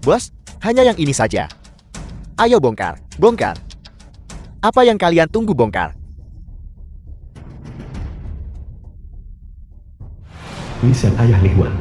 Bos, hanya yang ini saja. Ayo bongkar, bongkar. Apa yang kalian tunggu bongkar? Lisan ayah Li-Huan.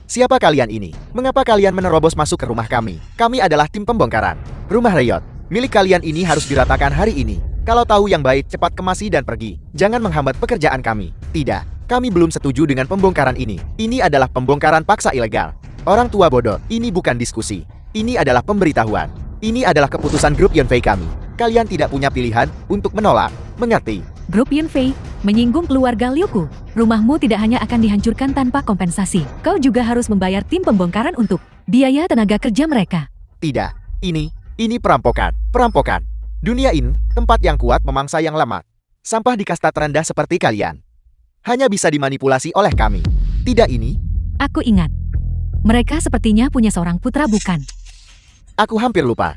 Siapa kalian ini? Mengapa kalian menerobos masuk ke rumah kami? Kami adalah tim pembongkaran. Rumah Riot, milik kalian ini harus diratakan hari ini. Kalau tahu yang baik, cepat kemasi dan pergi. Jangan menghambat pekerjaan kami. Tidak, kami belum setuju dengan pembongkaran ini. Ini adalah pembongkaran paksa ilegal. Orang tua bodoh, ini bukan diskusi. Ini adalah pemberitahuan. Ini adalah keputusan grup Yunfei kami. Kalian tidak punya pilihan untuk menolak. Mengerti? Grup Yunfei menyinggung keluarga Liuku. Rumahmu tidak hanya akan dihancurkan tanpa kompensasi. Kau juga harus membayar tim pembongkaran untuk biaya tenaga kerja mereka. Tidak, ini perampokan. Perampokan. Dunia ini, tempat yang kuat memangsa yang lemah. Sampah di kasta terendah seperti kalian hanya bisa dimanipulasi oleh kami. Tidak ini. Aku ingat. Mereka sepertinya punya seorang putra bukan? Aku hampir lupa.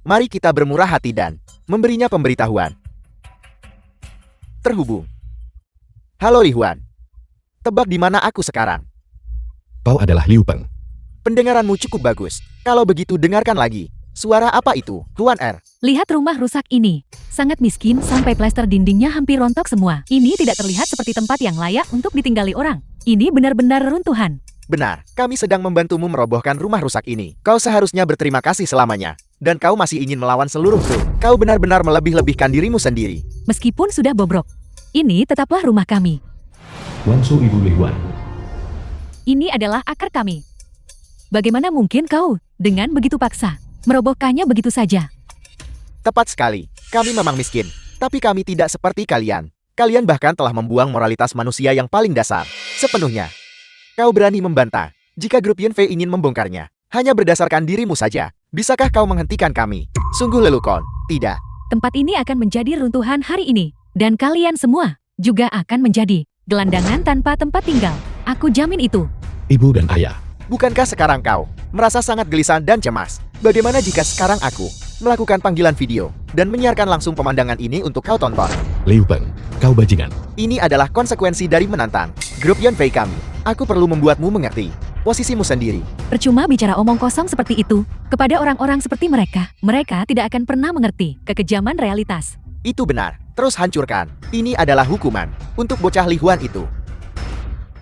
Mari kita bermurah hati dan memberinya pemberitahuan. Terhubung. Halo Li-Huan. Tebak di mana aku sekarang? Kau adalah Liu Peng. Pendengaranmu cukup bagus. Kalau begitu dengarkan lagi. Suara apa itu, Tuan R? Lihat rumah rusak ini. Sangat miskin sampai plester dindingnya hampir rontok semua. Ini tidak terlihat seperti tempat yang layak untuk ditinggali orang. Ini benar-benar reruntuhan. Benar, kami sedang membantumu merobohkan rumah rusak ini. Kau seharusnya berterima kasih selamanya. Dan kau masih ingin melawan seluruh kru. Kau benar-benar melebih-lebihkan dirimu sendiri. Meskipun sudah bobrok, ini tetaplah rumah kami. Wansu Ibu Li-Huan. Ini adalah akar kami. Bagaimana mungkin kau, dengan begitu paksa, merobohkannya begitu saja? Tepat sekali, kami memang miskin. Tapi kami tidak seperti kalian. Kalian bahkan telah membuang moralitas manusia yang paling dasar. Sepenuhnya. Kau berani membantah, jika grup Yunfei ingin membongkarnya. Hanya berdasarkan dirimu saja. Bisakah kau menghentikan kami? Sungguh lelucon. Tidak. Tempat ini akan menjadi runtuhan hari ini. Dan kalian semua juga akan menjadi gelandangan tanpa tempat tinggal. Aku jamin itu. Ibu dan ayah. Bukankah sekarang kau merasa sangat gelisah dan cemas? Bagaimana jika sekarang aku melakukan panggilan video dan menyiarkan langsung pemandangan ini untuk kau tonton? Liu Peng, kau bajingan. Ini adalah konsekuensi dari menantang grup Yunfei kami. Aku perlu membuatmu mengerti posisimu sendiri. Percuma bicara omong kosong seperti itu. Kepada orang-orang seperti mereka, mereka tidak akan pernah mengerti kekejaman realitas. Itu benar. Terus hancurkan. Ini adalah hukuman untuk bocah Li-Huan itu.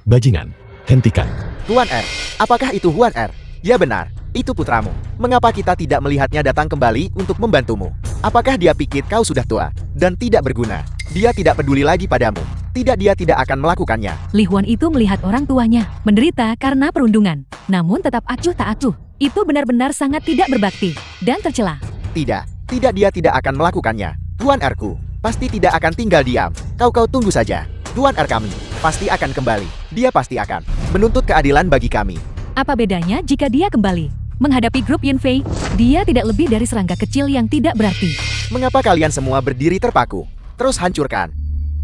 Bajingan, hentikan. Tuan R, apakah itu Huan R? Ya benar, itu putramu. Mengapa kita tidak melihatnya datang kembali untuk membantumu? Apakah dia pikir kau sudah tua dan tidak berguna? Dia tidak peduli lagi padamu. Tidak, dia tidak akan melakukannya. Li-Huan itu melihat orang tuanya menderita karena perundungan, namun tetap acuh tak acuh. Itu benar-benar sangat tidak berbakti dan tercela. Tidak, dia tidak akan melakukannya. Tuan R-ku pasti tidak akan tinggal diam. Kau tunggu saja. Tuan R kami pasti akan kembali. Dia pasti akan menuntut keadilan bagi kami. Apa bedanya jika dia kembali? Menghadapi grup Yunfei, dia tidak lebih dari serangga kecil yang tidak berarti. Mengapa kalian semua berdiri terpaku? Terus hancurkan.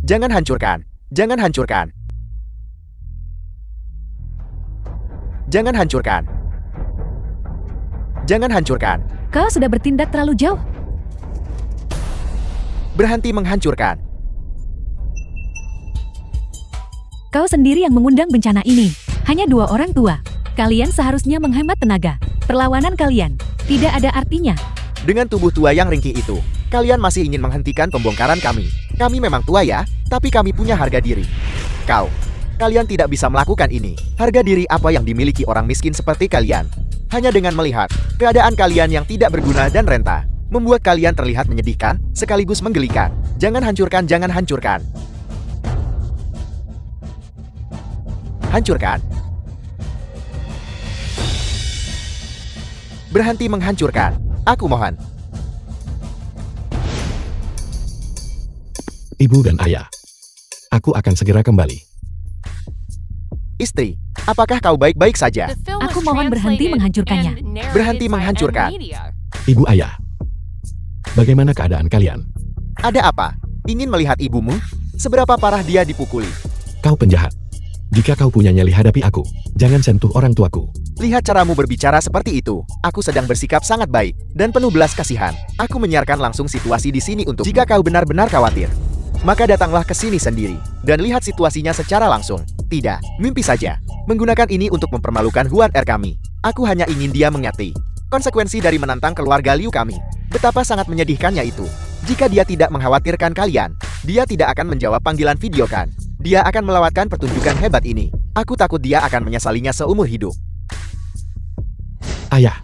Jangan hancurkan. Jangan hancurkan. Jangan hancurkan. Jangan hancurkan. Kau sudah bertindak terlalu jauh. Berhenti menghancurkan. Kau sendiri yang mengundang bencana ini. Hanya 2 orang tua. Kalian seharusnya menghemat tenaga. Perlawanan kalian tidak ada artinya. Dengan tubuh tua yang ringkih itu, kalian masih ingin menghentikan pembongkaran kami. Kami memang tua ya, tapi kami punya harga diri. Kalian tidak bisa melakukan ini. Harga diri apa yang dimiliki orang miskin seperti kalian? Hanya dengan melihat keadaan kalian yang tidak berguna dan renta, membuat kalian terlihat menyedihkan, sekaligus menggelikan. Jangan hancurkan, jangan hancurkan. Hancurkan. Berhenti menghancurkan. Aku mohon. Ibu dan ayah. Aku akan segera kembali. Istri, apakah kau baik-baik saja? Aku mohon berhenti menghancurkannya. Berhenti menghancurkan. Ibu ayah. Bagaimana keadaan kalian? Ada apa? Ingin melihat ibumu? Seberapa parah dia dipukuli? Kau penjahat. Jika kau punya nyali hadapi aku, jangan sentuh orang tuaku. Lihat caramu berbicara seperti itu. Aku sedang bersikap sangat baik dan penuh belas kasihan. Aku menyiarkan langsung situasi di sini untuk jika kau benar-benar khawatir, maka datanglah ke sini sendiri dan lihat situasinya secara langsung. Tidak, mimpi saja. Menggunakan ini untuk mempermalukan Huan R kami. Aku hanya ingin dia mengerti konsekuensi dari menantang keluarga Liu kami. Betapa sangat menyedihkannya itu. Jika dia tidak mengkhawatirkan kalian, dia tidak akan menjawab panggilan video kan. Dia akan melewatkan pertunjukan hebat ini. Aku takut dia akan menyesalinya seumur hidup. Ayah,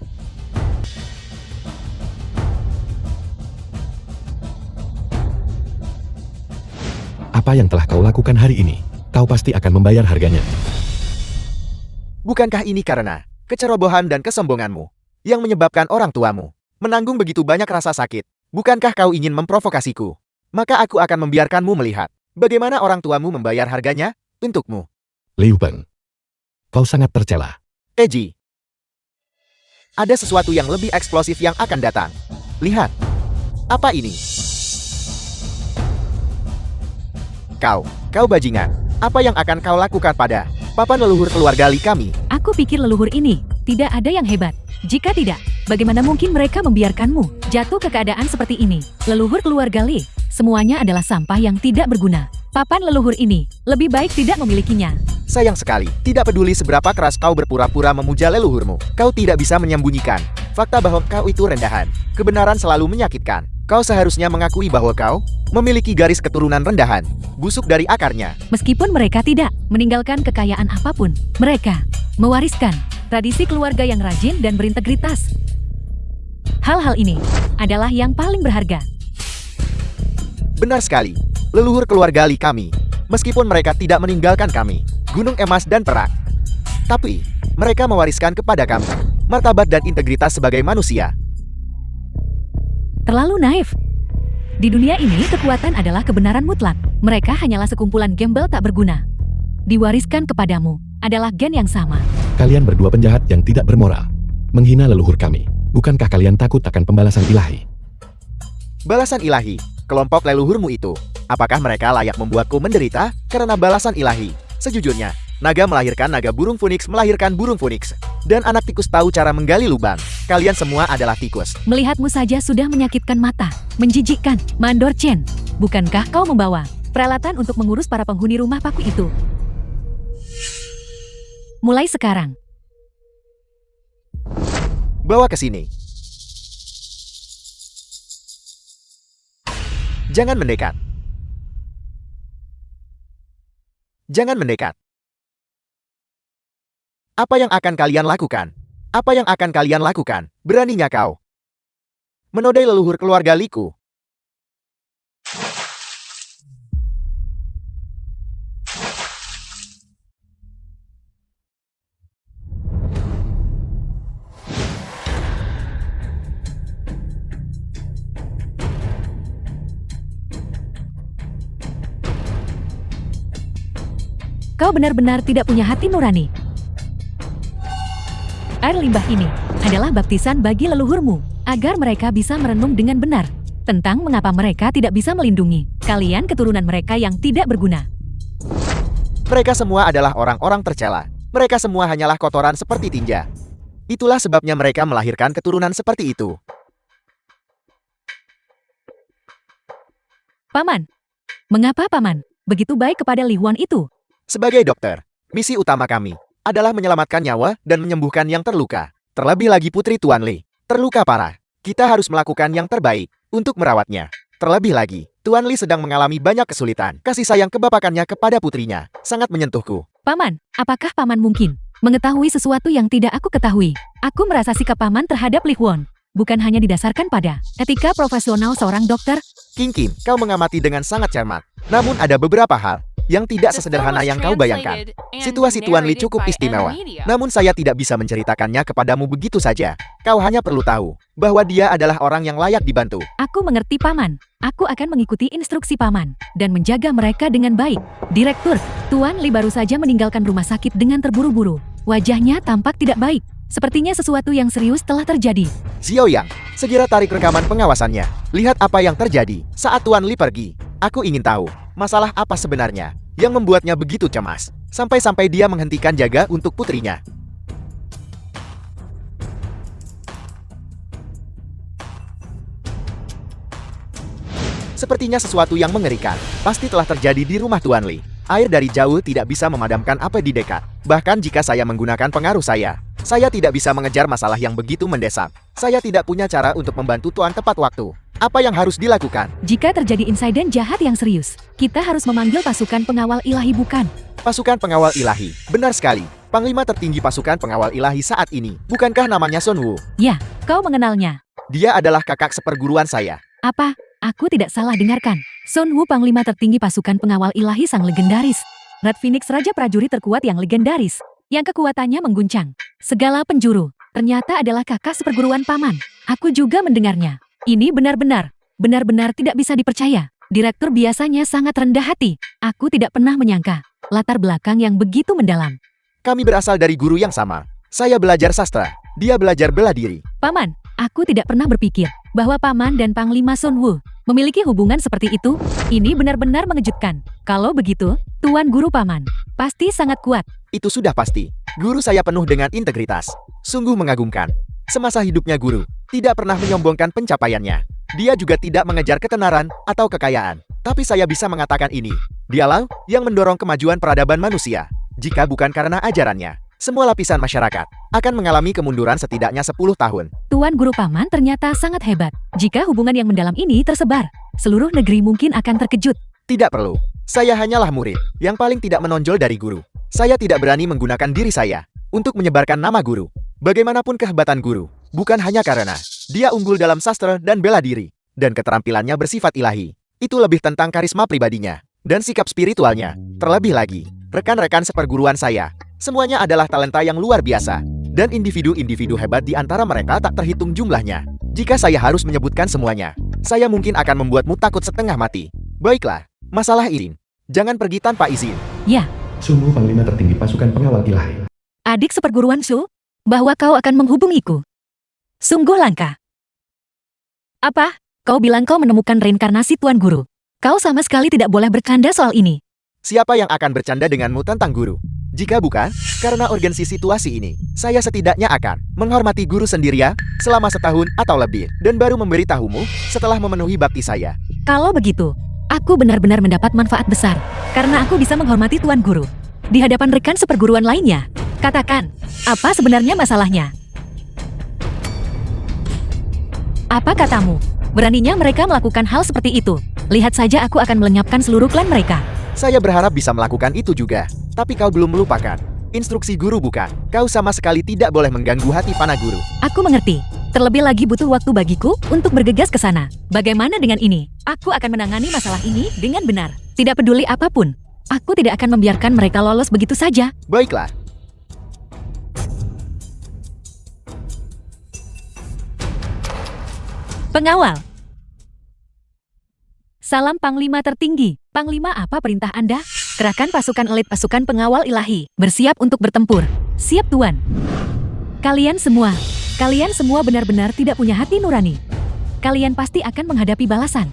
apa yang telah kau lakukan hari ini? Kau pasti akan membayar harganya. Bukankah ini karena kecerobohan dan kesombonganmu yang menyebabkan orang tuamu menanggung begitu banyak rasa sakit? Bukankah kau ingin memprovokasiku? Maka aku akan membiarkanmu melihat bagaimana orang tuamu membayar harganya untukmu. Liu Peng, kau sangat tercela. Eji, ada sesuatu yang lebih eksplosif yang akan datang. Lihat, apa ini? Kau bajingan. Apa yang akan kau lakukan pada papan leluhur keluarga Li kami? Aku pikir leluhur ini tidak ada yang hebat. Jika tidak, bagaimana mungkin mereka membiarkanmu jatuh ke keadaan seperti ini? Leluhur keluarga Li, semuanya adalah sampah yang tidak berguna. Papan leluhur ini lebih baik tidak memilikinya. Sayang sekali, tidak peduli seberapa keras kau berpura-pura memuja leluhurmu, kau tidak bisa menyembunyikan fakta bahwa kau itu rendahan. Kebenaran selalu menyakitkan. Kau seharusnya mengakui bahwa kau memiliki garis keturunan rendahan, busuk dari akarnya. Meskipun mereka tidak meninggalkan kekayaan apapun, mereka mewariskan tradisi keluarga yang rajin dan berintegritas. Hal-hal ini adalah yang paling berharga. Benar sekali, leluhur keluarga Li kami, meskipun mereka tidak meninggalkan kami, gunung emas dan perak, tapi mereka mewariskan kepada kami martabat dan integritas sebagai manusia. Terlalu naif. Di dunia ini, kekuatan adalah kebenaran mutlak. Mereka hanyalah sekumpulan gembel tak berguna. Diwariskan kepadamu adalah gen yang sama. Kalian berdua penjahat yang tidak bermoral. Menghina leluhur kami. Bukankah kalian takut akan pembalasan ilahi? Balasan ilahi, kelompok leluhurmu itu, apakah mereka layak membuatku menderita karena balasan ilahi? Sejujurnya, naga melahirkan naga, burung phoenix melahirkan burung phoenix, dan anak tikus tahu cara menggali lubang. Kalian semua adalah tikus. Melihatmu saja sudah menyakitkan mata. Menjijikkan, Mandor Chen. Bukankah kau membawa peralatan untuk mengurus para penghuni rumah paku itu? Mulai sekarang, Bawa ke sini. Jangan mendekat. Jangan mendekat. Apa yang akan kalian lakukan? Apa yang akan kalian lakukan? Beraninya kau menodai leluhur keluarga Liku? kau benar-benar tidak punya hati nurani. Air limbah ini adalah baptisan bagi leluhurmu, agar mereka bisa merenung dengan benar tentang mengapa mereka tidak bisa melindungi kalian keturunan mereka yang tidak berguna. Mereka semua adalah orang-orang tercela. Mereka semua hanyalah kotoran seperti tinja. Itulah sebabnya mereka melahirkan keturunan seperti itu. Paman, mengapa Paman begitu baik kepada Li Huan itu? Sebagai dokter, misi utama kami adalah menyelamatkan nyawa dan menyembuhkan yang terluka. Terlebih lagi Putri Tuan Li terluka parah. Kita harus melakukan yang terbaik untuk merawatnya. Terlebih lagi, Tuan Li sedang mengalami banyak kesulitan. Kasih sayang kebapakannya kepada putrinya sangat menyentuhku. Paman, apakah Paman mungkin mengetahui sesuatu yang tidak aku ketahui? Aku merasa sikap Paman terhadap Li Huan bukan hanya didasarkan pada etika profesional seorang dokter. King Kim, kau mengamati dengan sangat cermat. Namun ada beberapa hal yang tidak sesederhana yang kau bayangkan. Situasi Tuan Li cukup istimewa. Namun saya tidak bisa menceritakannya kepadamu begitu saja. Kau hanya perlu tahu bahwa dia adalah orang yang layak dibantu. Aku mengerti Paman. Aku akan mengikuti instruksi Paman dan menjaga mereka dengan baik. Direktur, Tuan Li baru saja meninggalkan rumah sakit dengan terburu-buru. Wajahnya tampak tidak baik. Sepertinya sesuatu yang serius telah terjadi. Xiao Yang, segera tarik rekaman pengawasannya. Lihat apa yang terjadi saat Tuan Li pergi. Aku ingin tahu masalah apa sebenarnya yang membuatnya begitu cemas, sampai-sampai dia menghentikan jaga untuk putrinya. Sepertinya sesuatu yang mengerikan pasti telah terjadi di rumah Tuan Li. Air dari jauh tidak bisa memadamkan api di dekat. Bahkan jika saya menggunakan pengaruh saya Saya tidak bisa mengejar masalah yang begitu mendesak. Saya tidak punya cara untuk membantu Tuan tepat waktu. Apa yang harus dilakukan? Jika terjadi insiden jahat yang serius, kita harus memanggil pasukan pengawal ilahi bukan? Pasukan pengawal ilahi. Benar sekali. Panglima tertinggi pasukan pengawal ilahi saat ini. Bukankah namanya Sun Wu? Ya, kau mengenalnya. Dia adalah kakak seperguruan saya. Apa? Aku tidak salah dengarkan. Sun Wu panglima tertinggi pasukan pengawal ilahi sang legendaris. Red Phoenix raja prajurit terkuat yang legendaris. Yang kekuatannya mengguncang segala penjuru. Ternyata adalah kakak seperguruan paman. Aku juga mendengarnya. Ini benar-benar tidak bisa dipercaya. Direktur biasanya sangat rendah hati. Aku tidak pernah menyangka latar belakang yang begitu mendalam. Kami berasal dari guru yang sama. Saya belajar sastra. Dia belajar bela diri. Paman, aku tidak pernah berpikir bahwa paman dan Panglima Sun Wu memiliki hubungan seperti itu. Ini benar-benar mengejutkan. Kalau begitu, Tuan Guru Paman pasti sangat kuat. Itu sudah pasti. Guru saya penuh dengan integritas. Sungguh mengagumkan. Semasa hidupnya guru tidak pernah menyombongkan pencapaiannya. Dia juga tidak mengejar ketenaran atau kekayaan. Tapi saya bisa mengatakan ini. Dialah yang mendorong kemajuan peradaban manusia. Jika bukan karena ajarannya, semua lapisan masyarakat akan mengalami kemunduran setidaknya 10 tahun. Tuan Guru Paman ternyata sangat hebat. Jika hubungan yang mendalam ini tersebar, seluruh negeri mungkin akan terkejut. Tidak perlu. Saya hanyalah murid yang paling tidak menonjol dari guru. Saya tidak berani menggunakan diri saya untuk menyebarkan nama guru. Bagaimanapun kehebatan guru, bukan hanya karena dia unggul dalam sastra dan bela diri, dan keterampilannya bersifat ilahi. Itu lebih tentang karisma pribadinya dan sikap spiritualnya. Terlebih lagi, rekan-rekan seperguruan saya, semuanya adalah talenta yang luar biasa. Dan individu-individu hebat di antara mereka tak terhitung jumlahnya. Jika saya harus menyebutkan semuanya, saya mungkin akan membuatmu takut setengah mati. Baiklah, masalah ini. Jangan pergi tanpa izin. Ya, Sun Wu panglima tertinggi pasukan pengawal ilahi. adik seperguruan Su, bahwa kau akan menghubungiku. Sungguh langka. Apa? Kau bilang kau menemukan reinkarnasi Tuan Guru. Kau sama sekali tidak boleh bercanda soal ini. Siapa yang akan bercanda denganmu tentang guru? Jika bukan, karena urgensi situasi ini, saya setidaknya akan menghormati guru sendiri ya, selama setahun atau lebih, dan baru memberitahumu setelah memenuhi bakti saya. Kalau begitu, aku benar-benar mendapat manfaat besar, karena aku bisa menghormati Tuan Guru. Di hadapan rekan seperguruan lainnya, katakan, apa sebenarnya masalahnya? Apa katamu? Beraninya mereka melakukan hal seperti itu. Lihat saja aku akan melenyapkan seluruh klan mereka. Saya berharap bisa melakukan itu juga. Tapi kau belum melupakan. Instruksi guru bukan. Kau sama sekali tidak boleh mengganggu hati panah guru. Aku mengerti. Terlebih lagi butuh waktu bagiku untuk bergegas ke sana. Bagaimana dengan ini? Aku akan menangani masalah ini dengan benar. Tidak peduli apapun. Aku tidak akan membiarkan mereka lolos begitu saja. Baiklah. Pengawal. Salam Panglima tertinggi. Panglima, apa perintah Anda? Kerahkan pasukan elit pasukan pengawal ilahi. Bersiap untuk bertempur. Siap, Tuan. Kalian semua benar-benar tidak punya hati nurani. Kalian pasti akan menghadapi balasan.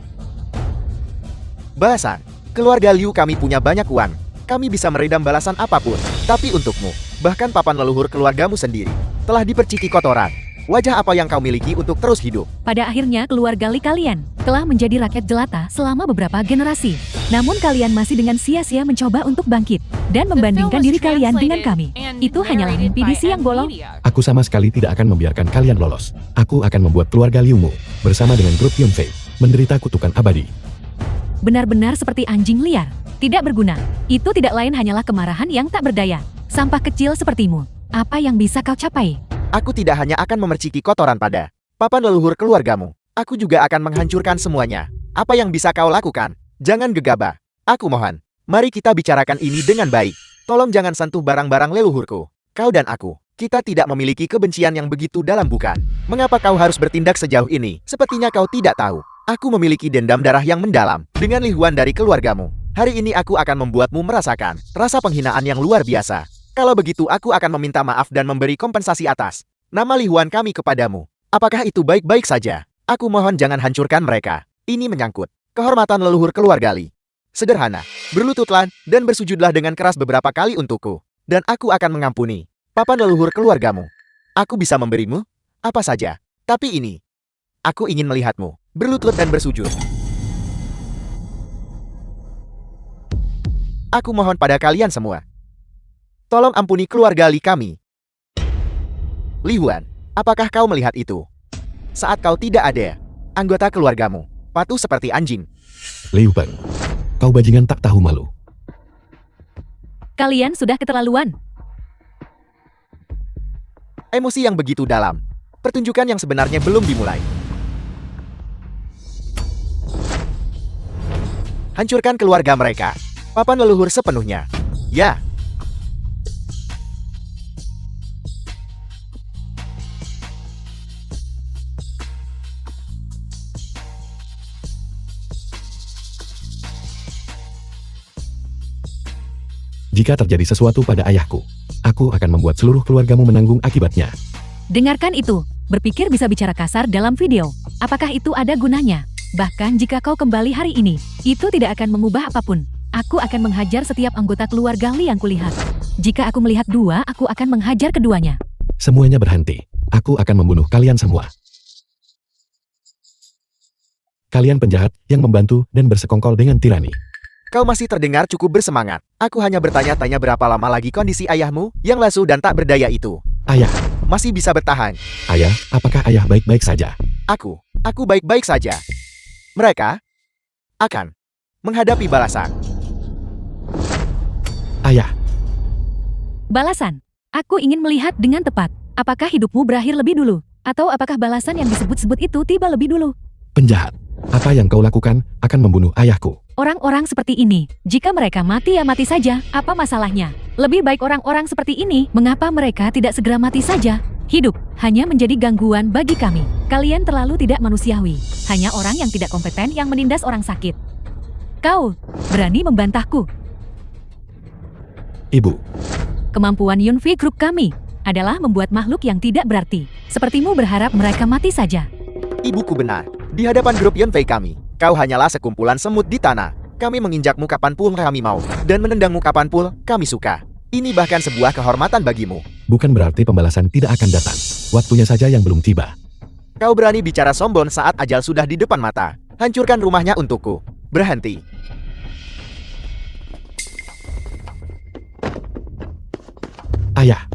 Balasan. Keluarga Liu kami punya banyak uang. Kami bisa meredam balasan apapun. Tapi untukmu, bahkan papan leluhur keluargamu sendiri, telah diperciki kotoran. Wajah apa yang kau miliki untuk terus hidup? Pada akhirnya keluarga Li kalian telah menjadi rakyat jelata selama beberapa generasi. Namun kalian masih dengan sia-sia mencoba untuk bangkit dan membandingkan diri kalian dengan kami. Itu hanyalah mimpi DC yang bolong. Aku sama sekali tidak akan membiarkan kalian lolos. Aku akan membuat keluarga Liu Mu bersama dengan grup Yunfei menderita kutukan abadi. Benar-benar seperti anjing liar, tidak berguna. Itu tidak lain hanyalah kemarahan yang tak berdaya. Sampah kecil sepertimu. Apa yang bisa kau capai? Aku tidak hanya akan memerciki kotoran pada papan leluhur keluargamu. Aku juga akan menghancurkan semuanya. Apa yang bisa kau lakukan? Jangan gegabah. Aku mohon. Mari kita bicarakan ini dengan baik. Tolong jangan sentuh barang-barang leluhurku. Kau dan aku, kita tidak memiliki kebencian yang begitu dalam bukan? Mengapa kau harus bertindak sejauh ini? Sepertinya kau tidak tahu. Aku memiliki dendam darah yang mendalam dengan Li Huan dari keluargamu. Hari ini aku akan membuatmu merasakan rasa penghinaan yang luar biasa. Kalau begitu aku akan meminta maaf dan memberi kompensasi atas nama Li Huan kami kepadamu. Apakah itu baik-baik saja? Aku mohon jangan hancurkan mereka. Ini menyangkut kehormatan leluhur keluarga Li. Sederhana, berlututlah dan bersujudlah dengan keras beberapa kali untukku. Dan aku akan mengampuni papan leluhur keluargamu. Aku bisa memberimu apa saja. Tapi ini, aku ingin melihatmu berlutut dan bersujud. Aku mohon pada kalian semua. Tolong ampuni keluarga Li kami. Li Huan, apakah kau melihat itu? Saat kau tidak ada, anggota keluargamu patuh seperti anjing. Liu Peng, kau bajingan tak tahu malu. Kalian sudah keterlaluan. Emosi yang begitu dalam. Pertunjukan yang sebenarnya belum dimulai. Hancurkan keluarga mereka. Papan leluhur sepenuhnya. Ya. Jika terjadi sesuatu pada ayahku, aku akan membuat seluruh keluargamu menanggung akibatnya. Dengarkan itu. Berpikir bisa bicara kasar dalam video. Apakah itu ada gunanya? Bahkan jika kau kembali hari ini, itu tidak akan mengubah apapun. Aku akan menghajar setiap anggota keluarga Li yang kulihat. Jika aku melihat dua, aku akan menghajar keduanya. Semuanya berhenti. Aku akan membunuh kalian semua. Kalian penjahat yang membantu dan bersekongkol dengan tirani. Kau masih terdengar cukup bersemangat. Aku hanya bertanya-tanya berapa lama lagi kondisi ayahmu yang lesu dan tak berdaya itu Ayah, masih bisa bertahan. ayah, apakah ayah baik-baik saja? Aku baik-baik saja. Mereka akan menghadapi balasan. Ayah, Balasan. Aku ingin melihat dengan tepat. Apakah hidupmu berakhir lebih dulu? Atau apakah balasan yang disebut-sebut itu tiba lebih dulu? penjahat. Apa yang kau lakukan akan membunuh ayahku. Orang-orang seperti ini, jika mereka mati ya mati saja, apa masalahnya? Lebih baik orang-orang seperti ini, mengapa mereka tidak segera mati saja? Hidup hanya menjadi gangguan bagi kami. Kalian terlalu tidak manusiawi. Hanya orang yang tidak kompeten yang menindas orang sakit. Kau berani membantahku. Ibu, Kemampuan Yunfi Group kami adalah membuat makhluk yang tidak berarti. Sepertimu berharap mereka mati saja. Ibuku benar. Di hadapan grup Yunfei kami, kau hanyalah sekumpulan semut di tanah. Kami menginjakmu kapanpun kami mau, dan menendangmu kapanpun kami suka. Ini bahkan sebuah kehormatan bagimu. bukan berarti pembalasan tidak akan datang. Waktunya saja yang belum tiba. Kau berani bicara sombong saat ajal sudah di depan mata. Hancurkan rumahnya untukku. Berhenti. Ayah,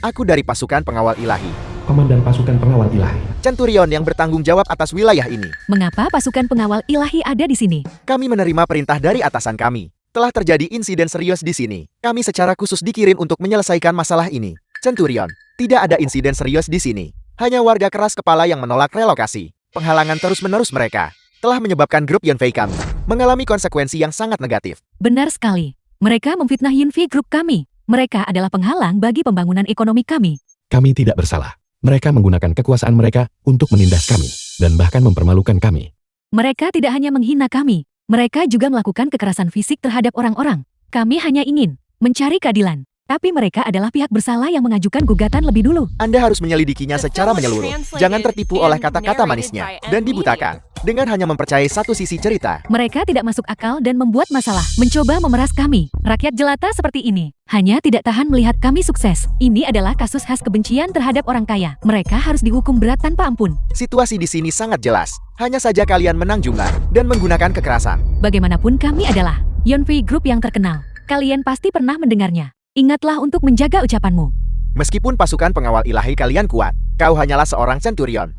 Aku dari pasukan pengawal ilahi. Komandan pasukan pengawal ilahi. Centurion yang bertanggung jawab atas wilayah ini. Mengapa pasukan pengawal ilahi ada di sini? Kami menerima perintah dari atasan kami. Telah terjadi insiden serius di sini. Kami secara khusus dikirim untuk menyelesaikan masalah ini. Centurion, tidak ada insiden serius di sini. Hanya warga keras kepala yang menolak relokasi. Penghalangan terus-menerus mereka telah menyebabkan grup Yunfei kami mengalami konsekuensi yang sangat negatif. Benar sekali. Mereka memfitnah Yunfi Group kami. Mereka adalah penghalang bagi pembangunan ekonomi kami. Kami tidak bersalah. Mereka menggunakan kekuasaan mereka untuk menindas kami, dan bahkan mempermalukan kami. Mereka tidak hanya menghina kami, mereka juga melakukan kekerasan fisik terhadap orang-orang. Kami hanya ingin mencari keadilan. Tapi mereka adalah pihak bersalah yang mengajukan gugatan lebih dulu. Anda harus menyelidikinya secara menyeluruh. Jangan tertipu oleh kata-kata manisnya dan dibutakan dengan hanya mempercayai satu sisi cerita. Mereka tidak masuk akal dan membuat masalah, mencoba memeras kami. Rakyat jelata seperti ini hanya tidak tahan melihat kami sukses. Ini adalah kasus khas kebencian terhadap orang kaya. Mereka harus dihukum berat tanpa ampun. Situasi di sini sangat jelas. Hanya saja kalian menang jumlah dan menggunakan kekerasan. Bagaimanapun kami adalah Yunfi Group yang terkenal. Kalian pasti pernah mendengarnya. Ingatlah untuk menjaga ucapanmu. Meskipun pasukan pengawal ilahi kalian kuat, kau hanyalah seorang centurion.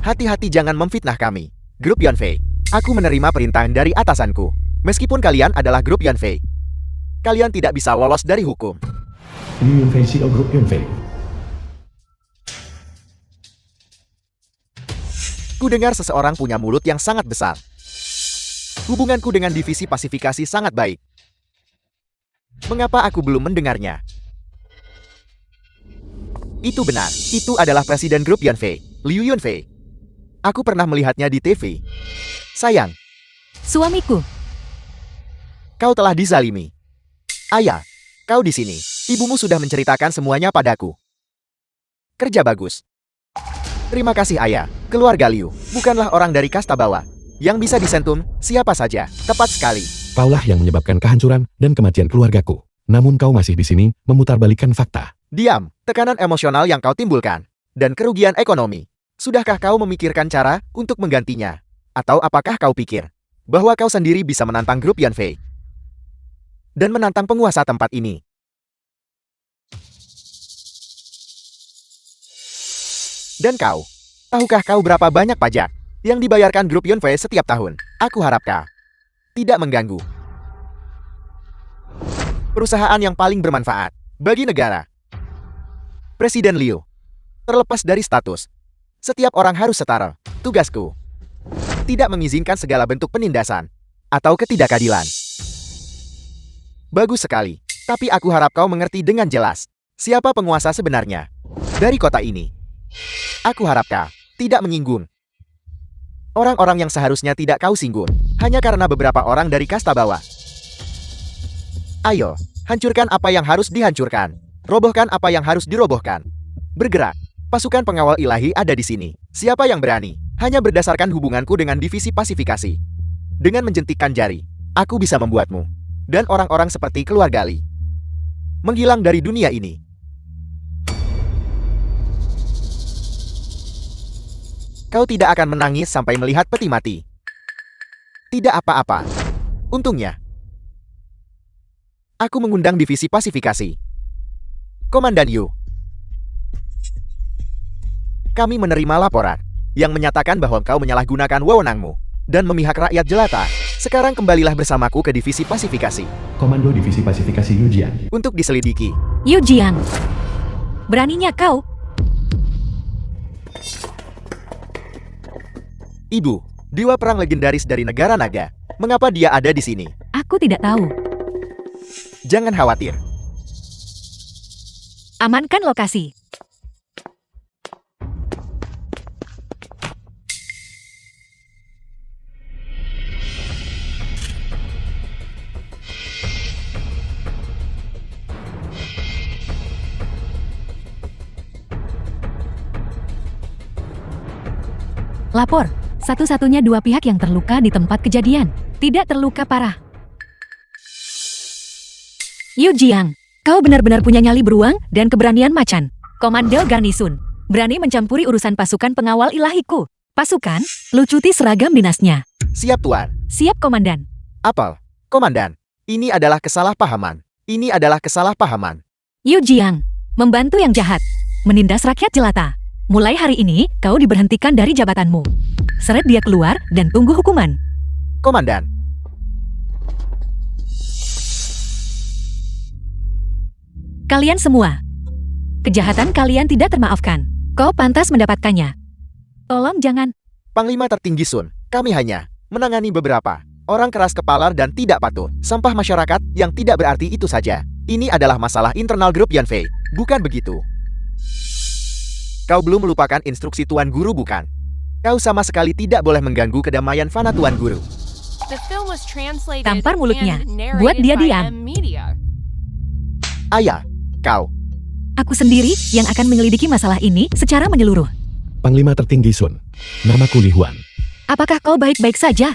Hati-hati jangan memfitnah kami. Grup Yunfei, aku menerima perintahan dari atasanku. Meskipun kalian adalah grup Yunfei, kalian tidak bisa lolos dari hukum. Liu Yunfei CEO Group Yunfei. Ku dengar seseorang punya mulut yang sangat besar. Hubunganku dengan divisi pasifikasi sangat baik. Mengapa aku belum mendengarnya? Itu benar, itu adalah Presiden Grup Yunfei, Liu Yunfei. Aku pernah melihatnya di TV. Sayang, Suamiku, kau telah dizalimi. Ayah, kau di sini. Ibumu sudah menceritakan semuanya padaku. Kerja bagus. Terima kasih ayah. Keluarga Liu bukanlah orang dari kasta bawah. Yang bisa disentuh siapa saja. Tepat sekali. Kaulah yang menyebabkan kehancuran dan kematian keluargaku. Namun kau masih di sini memutarbalikkan fakta. Diam, tekanan emosional yang kau timbulkan. Dan kerugian ekonomi. Sudahkah kau memikirkan cara untuk menggantinya? Atau apakah kau pikir bahwa kau sendiri bisa menantang grup Yunfei? Dan menantang penguasa tempat ini? Dan kau, tahukah kau berapa banyak pajak yang dibayarkan grup Yunfei setiap tahun? Aku harap kau tidak mengganggu perusahaan yang paling bermanfaat bagi negara. Presiden Liu, terlepas dari status, setiap orang harus setara. Tugasku tidak mengizinkan segala bentuk penindasan atau ketidakadilan. Bagus sekali, tapi aku harap kau mengerti dengan jelas siapa penguasa sebenarnya dari kota ini. Aku harap kau tidak menyinggung orang-orang yang seharusnya tidak kau singgung hanya karena beberapa orang dari kasta bawah. Ayo, hancurkan apa yang harus dihancurkan. Robohkan apa yang harus dirobohkan. Bergerak. Pasukan pengawal ilahi ada di sini. Siapa yang berani? Hanya berdasarkan hubunganku dengan divisi pasifikasi. Dengan menjentikkan jari, aku bisa membuatmu dan orang-orang seperti keluarga Li menghilang dari dunia ini. Kau tidak akan menangis sampai melihat peti mati. Tidak apa-apa. Untungnya, aku mengundang divisi pasifikasi. Komandan Yu, kami menerima laporan yang menyatakan bahwa kau menyalahgunakan wewenangmu dan memihak rakyat jelata. Sekarang kembalilah bersamaku ke divisi pasifikasi Komando Divisi Pasifikasi Yujian. untuk diselidiki. Yu Jiang, beraninya kau? Ibu, dewa perang legendaris dari negara naga. Mengapa dia ada di sini? Aku tidak tahu. Jangan khawatir. Amankan lokasi. Lapor, satu-satunya dua pihak yang terluka di tempat kejadian. Tidak terluka parah. Yu Jiang, kau benar-benar punya nyali beruang dan keberanian macan. Komando Garnisun, berani mencampuri urusan pasukan pengawal ilahiku. Pasukan, lucuti seragam dinasnya. Siap, Tuan. Siap, Komandan. Apel, Komandan. Ini adalah kesalahpahaman. Ini adalah kesalahpahaman. Yu Jiang, membantu yang jahat, menindas rakyat jelata. Mulai hari ini, kau diberhentikan dari jabatanmu. Seret dia keluar dan tunggu hukuman. Komandan. Kalian semua, kejahatan kalian tidak termaafkan. Kau pantas mendapatkannya. Tolong jangan. Panglima tertinggi Sun, kami hanya menangani beberapa orang keras kepala dan tidak patuh. Sampah masyarakat yang tidak berarti itu saja. Ini adalah masalah internal grup Yanfei, bukan begitu? Kau belum melupakan instruksi Tuan Guru, bukan? Kau sama sekali tidak boleh mengganggu kedamaian fana Tuan Guru. Tampar mulutnya. Buat dia diam. Ayah, kau. Aku sendiri yang akan menyelidiki masalah ini secara menyeluruh. Panglima tertinggi Sun. Namaku Li Huan. Apakah kau baik-baik saja?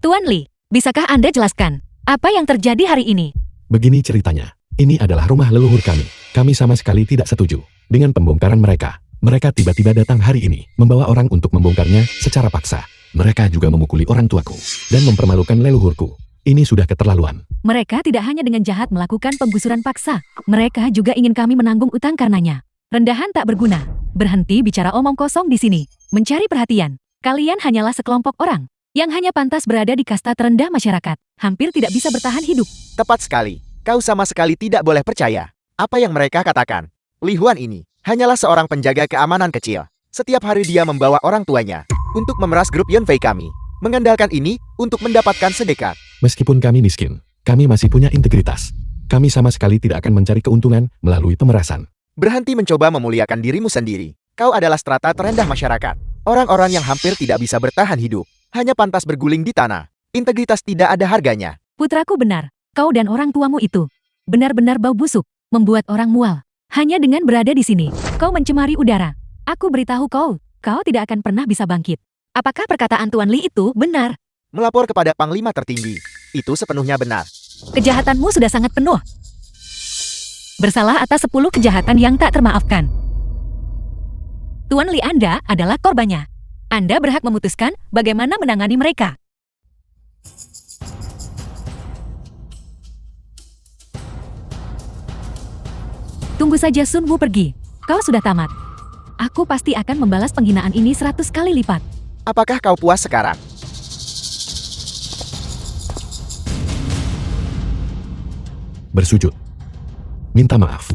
Tuan Li, bisakah Anda jelaskan apa yang terjadi hari ini? Begini ceritanya. Ini adalah rumah leluhur kami. Kami sama sekali tidak setuju dengan pembongkaran mereka. Mereka tiba-tiba datang hari ini, membawa orang untuk membongkarnya secara paksa. Mereka juga memukuli orang tuaku dan mempermalukan leluhurku. Ini sudah keterlaluan. Mereka tidak hanya dengan jahat melakukan penggusuran paksa. Mereka juga ingin kami menanggung utang karenanya. Rendahan tak berguna. Berhenti bicara omong kosong di sini. Mencari perhatian. Kalian hanyalah sekelompok orang yang hanya pantas berada di kasta terendah masyarakat. Hampir tidak bisa bertahan hidup. Tepat sekali. Kau sama sekali tidak boleh percaya apa yang mereka katakan. Li Huan ini hanyalah seorang penjaga keamanan kecil. Setiap hari dia membawa orang tuanya untuk memeras grup Yunfei kami. Mengandalkan ini untuk mendapatkan sedekah. Meskipun kami miskin, kami masih punya integritas. Kami sama sekali tidak akan mencari keuntungan melalui pemerasan. Berhenti mencoba memuliakan dirimu sendiri. Kau adalah strata terendah masyarakat. Orang-orang yang hampir tidak bisa bertahan hidup hanya pantas berguling di tanah. Integritas tidak ada harganya. Putraku benar. Kau dan orang tuamu itu benar-benar bau busuk, membuat orang mual. Hanya dengan berada di sini, kau mencemari udara. Aku beritahu kau, kau tidak akan pernah bisa bangkit. Apakah perkataan Tuan Li itu benar? Melapor kepada Panglima tertinggi. Itu sepenuhnya benar. Kejahatanmu sudah sangat penuh. Bersalah atas 10 kejahatan yang tak termaafkan. Tuan Li Anda adalah korbannya. Anda berhak memutuskan bagaimana menangani mereka. Tunggu saja Sun Wu pergi. Kau sudah tamat. Aku pasti akan membalas penghinaan ini 100 kali lipat. Apakah kau puas sekarang? Bersujud. Minta maaf.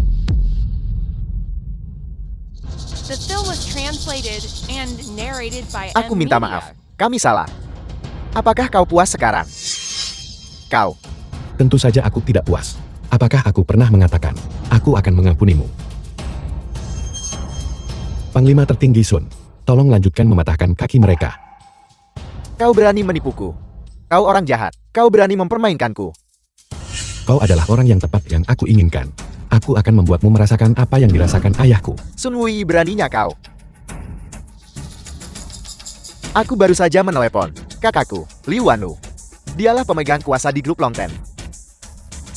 The film was translated and narrated by Aku minta M. maaf. Kami salah. Apakah kau puas sekarang? Kau. Tentu saja aku tidak puas. Apakah aku pernah mengatakan, aku akan mengampunimu? Panglima tertinggi Sun, tolong lanjutkan mematahkan kaki mereka. Kau berani menipuku. Kau orang jahat. Kau berani mempermainkanku. Kau adalah orang yang tepat yang aku inginkan. Aku akan membuatmu merasakan apa yang dirasakan ayahku. Sun Wui, beraninya kau. Aku baru saja menelepon kakakku, Liu Wanlu. Dialah pemegang kuasa di grup Longten.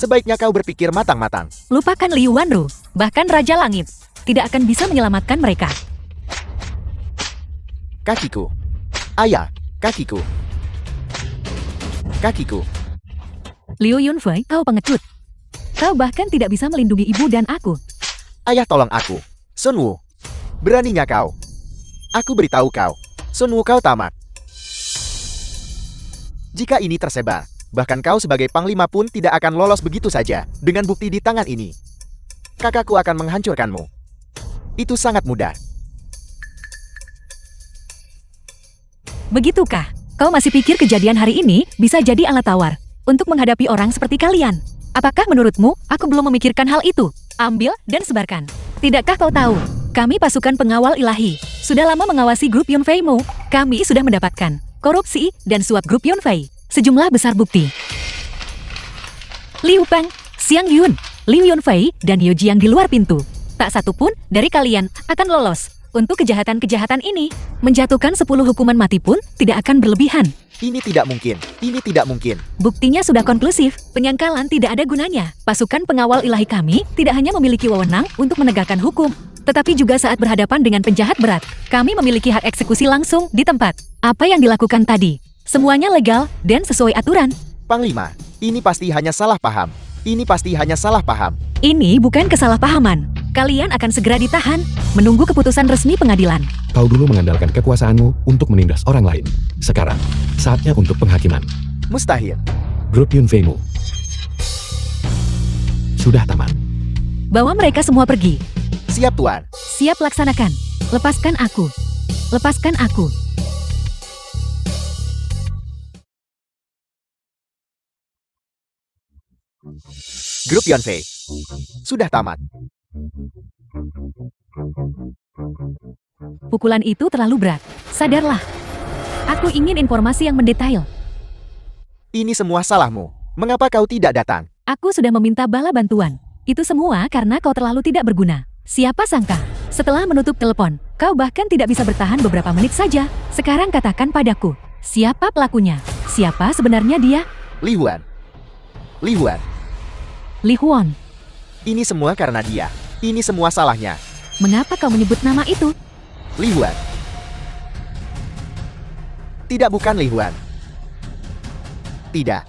Sebaiknya kau berpikir matang-matang. Lupakan Liu Wanru, bahkan Raja Langit. Tidak akan bisa menyelamatkan mereka. Kakiku. Ayah, kakiku. Kakiku. Liu Yunfei, kau pengecut. Kau bahkan tidak bisa melindungi ibu dan aku. Ayah, tolong aku. Sun Wu. Beraninya kau. Aku beritahu kau. Sun Wu, kau tamat. Jika ini tersebar, bahkan kau sebagai panglima pun tidak akan lolos begitu saja. Dengan bukti di tangan ini, kakakku akan menghancurkanmu. Itu sangat mudah. Begitukah? Kau masih pikir kejadian hari ini bisa jadi alat tawar untuk menghadapi orang seperti kalian? Apakah menurutmu aku belum memikirkan hal itu? Ambil dan sebarkan. Tidakkah kau tahu? Kami pasukan pengawal ilahi. Sudah lama mengawasi grup Yunfei-mu. Kami sudah mendapatkan korupsi dan suap grup Yunfei. Sejumlah besar bukti. Liu Peng, Xiang Yun, Liu Yunfei, dan Liu Jiang di luar pintu. Tak satu pun dari kalian akan lolos. Untuk kejahatan-kejahatan ini, menjatuhkan 10 hukuman mati pun tidak akan berlebihan. Ini tidak mungkin. Ini tidak mungkin. Buktinya sudah konklusif, penyangkalan tidak ada gunanya. Pasukan pengawal ilahi kami tidak hanya memiliki wewenang untuk menegakkan hukum, tetapi juga saat berhadapan dengan penjahat berat. Kami memiliki hak eksekusi langsung di tempat. Apa yang dilakukan tadi? Semuanya legal dan sesuai aturan. Panglima, ini pasti hanya salah paham. Ini pasti hanya salah paham. Ini bukan kesalahpahaman. Kalian akan segera ditahan, menunggu keputusan resmi pengadilan. Kau dulu mengandalkan kekuasaanmu untuk menindas orang lain. Sekarang, saatnya untuk penghakiman. Mustahil. Grup Yunfei-mu sudah tamat. Bawa mereka semua pergi. Siap, Tuan. Siap laksanakan. Lepaskan aku. Lepaskan aku. Grup Yunfei sudah tamat. Pukulan itu terlalu berat. Sadarlah. Aku ingin informasi yang mendetail. Ini semua salahmu. Mengapa kau tidak datang? Aku sudah meminta bala bantuan. Itu semua karena kau terlalu tidak berguna. Siapa sangka, setelah menutup telepon, kau bahkan tidak bisa bertahan beberapa menit saja. Sekarang katakan padaku, siapa pelakunya? Siapa sebenarnya dia? Li Huan. Li Huan. Li Huan. Ini semua karena dia. Ini semua salahnya. Mengapa kau menyebut nama itu? Li Huan. Tidak, bukan Li Huan. Tidak.